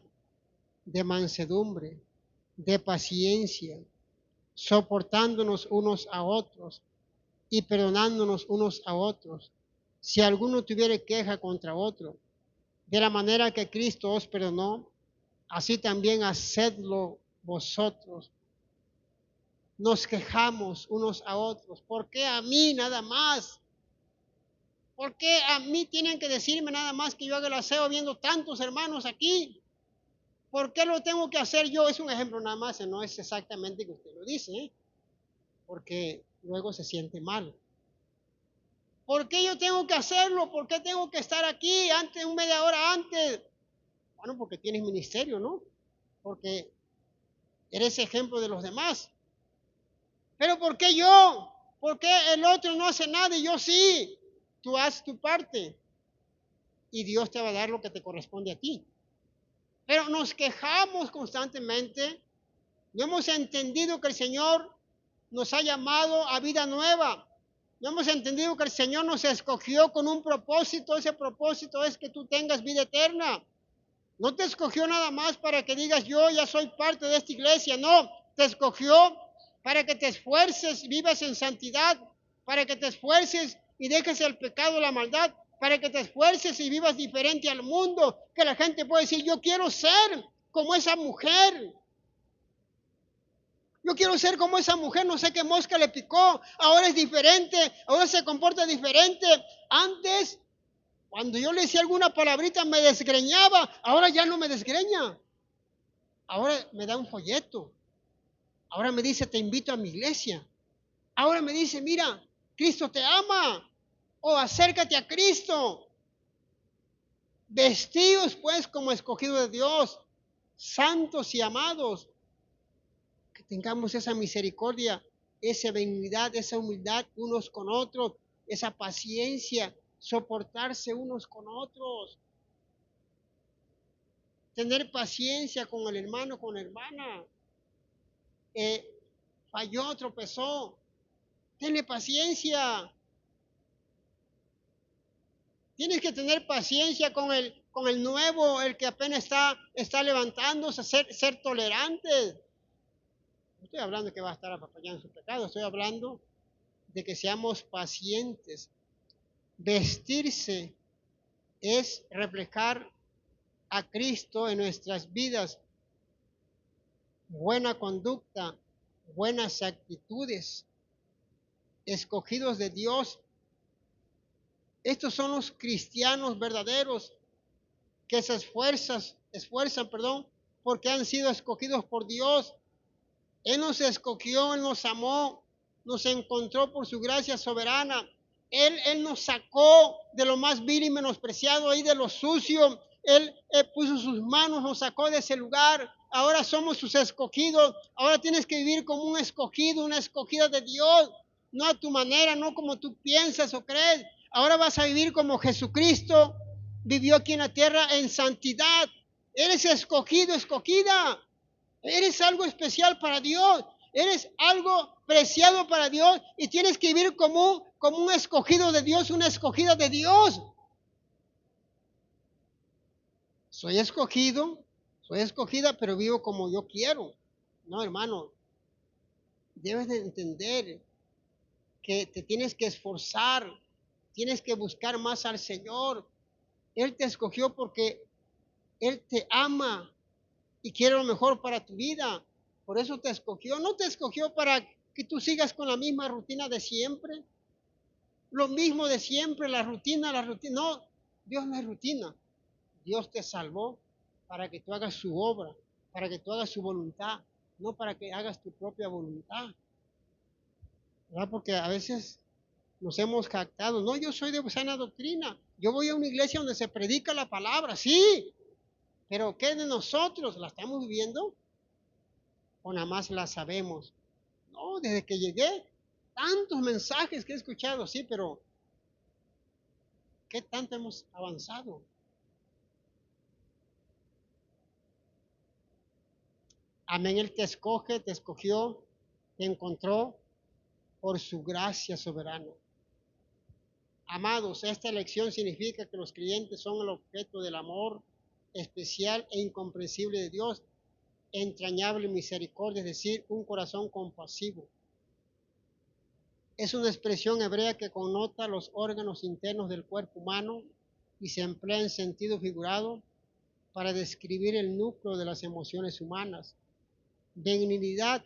de mansedumbre, de paciencia, soportándonos unos a otros y perdonándonos unos a otros, si alguno tuviere queja contra otro. De la manera que Cristo os perdonó, así también hacedlo vosotros. Nos quejamos unos a otros. ¿Por qué a mí nada más? ¿Por qué a mí tienen que decirme nada más que yo haga el aseo viendo tantos hermanos aquí? ¿Por qué lo tengo que hacer yo? Es un ejemplo nada más, no es exactamente que usted lo dice, porque luego se siente mal. ¿Por qué yo tengo que hacerlo? ¿Por qué tengo que estar aquí antes, media hora antes? Bueno, porque tienes ministerio, ¿no? Porque eres ejemplo de los demás. Pero ¿por qué yo? ¿Por qué el otro no hace nada y yo sí? Tú haz tu parte y Dios te va a dar lo que te corresponde a ti. Pero nos quejamos constantemente. No hemos entendido que el Señor nos ha llamado a vida nueva. No hemos entendido que el Señor nos escogió con un propósito. Ese propósito es que tú tengas vida eterna. No te escogió nada más para que digas yo ya soy parte de esta iglesia. No, te escogió para que te esfuerces y vivas en santidad, para que te esfuerces y dejes el pecado, la maldad, para que te esfuerces y vivas diferente al mundo, que la gente puede decir, yo quiero ser como esa mujer. Yo quiero ser como esa mujer, no sé qué mosca le picó, ahora es diferente, ahora se comporta diferente. Antes, cuando yo le decía alguna palabrita me desgreñaba, ahora ya no me desgreña. Ahora me da un folleto. Ahora me dice, te invito a mi iglesia. Ahora me dice, mira, Cristo te ama. O acércate a Cristo. Vestidos pues como escogidos de Dios, santos y amados. Que tengamos esa misericordia, esa benignidad, esa humildad unos con otros, esa paciencia, soportarse unos con otros. Tener paciencia con el hermano, con la hermana. Falló, tropezó. Tenle paciencia. Tienes que tener paciencia con el nuevo, el que apenas está levantándose, ser tolerante. No estoy hablando de que va a estar apapallando su pecado, estoy hablando de que seamos pacientes. Vestirse es reflejar a Cristo en nuestras vidas. Buena conducta, buenas actitudes, escogidos de Dios. Estos son los cristianos verdaderos que se esfuerzan, porque han sido escogidos por Dios. Él nos escogió, Él nos amó, nos encontró por su gracia soberana. Él nos sacó de lo más vil y menospreciado, ahí de lo sucio. Él puso sus manos, nos sacó de ese lugar. Ahora somos sus escogidos. Ahora tienes que vivir como un escogido, una escogida de Dios. No a tu manera, no como tú piensas o crees. Ahora vas a vivir como Jesucristo vivió aquí en la tierra en santidad. Eres escogido, escogida. Eres algo especial para Dios. Eres algo preciado para Dios y tienes que vivir como un escogido de Dios, una escogida de Dios. Soy escogido, Soy escogida, pero vivo como yo quiero. No, hermano, debes de entender que te tienes que esforzar, tienes que buscar más al Señor. Él te escogió porque Él te ama y quiere lo mejor para tu vida. Por eso te escogió. No te escogió para que tú sigas con la misma rutina de siempre. Lo mismo de siempre, la rutina, la rutina. No, Dios no es rutina. Dios te salvó para que tú hagas su obra, para que tú hagas su voluntad, no para que hagas tu propia voluntad. ¿Verdad? Porque a veces nos hemos jactado. No, yo soy de sana doctrina. Yo voy a una iglesia donde se predica la palabra, sí. Pero ¿qué de nosotros? ¿La estamos viviendo? ¿O nada más la sabemos? No, desde que llegué, tantos mensajes que he escuchado, sí, pero ¿qué tanto hemos avanzado? Amén, Él te escoge, te escogió, te encontró por su gracia soberana. Amados, esta elección significa que los creyentes son el objeto del amor especial e incomprensible de Dios, entrañable misericordia, es decir, un corazón compasivo. Es una expresión hebrea que connota los órganos internos del cuerpo humano y se emplea en sentido figurado para describir el núcleo de las emociones humanas. Benignidad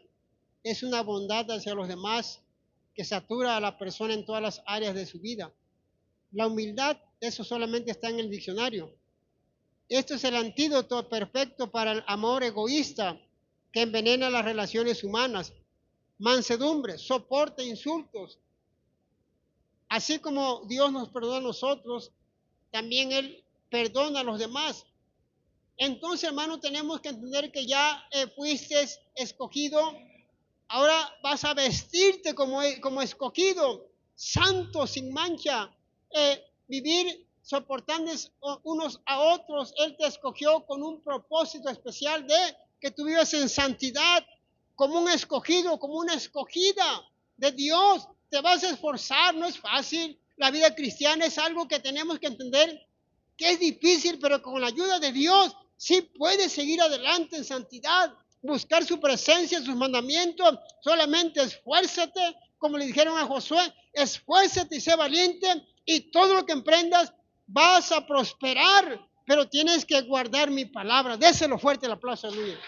es una bondad hacia los demás que satura a la persona en todas las áreas de su vida. La humildad, eso solamente está en el diccionario. Esto es el antídoto perfecto para el amor egoísta que envenena las relaciones humanas. Mansedumbre, soporte insultos. Así como Dios nos perdona a nosotros, también Él perdona a los demás. Entonces, hermano, tenemos que entender que ya fuiste escogido. Ahora vas a vestirte como escogido, santo, sin mancha, vivir soportando unos a otros. Él te escogió con un propósito especial de que tú vivas en santidad, como un escogido, como una escogida de Dios. Te vas a esforzar, no es fácil. La vida cristiana es algo que tenemos que entender que es difícil, pero con la ayuda de Dios sí puedes seguir adelante en santidad, buscar su presencia, sus mandamientos. Solamente esfuérzate, como le dijeron a Josué, esfuérzate y sé valiente, y todo lo que emprendas vas a prosperar, pero tienes que guardar mi palabra. Déselo fuerte el aplauso, aleluya.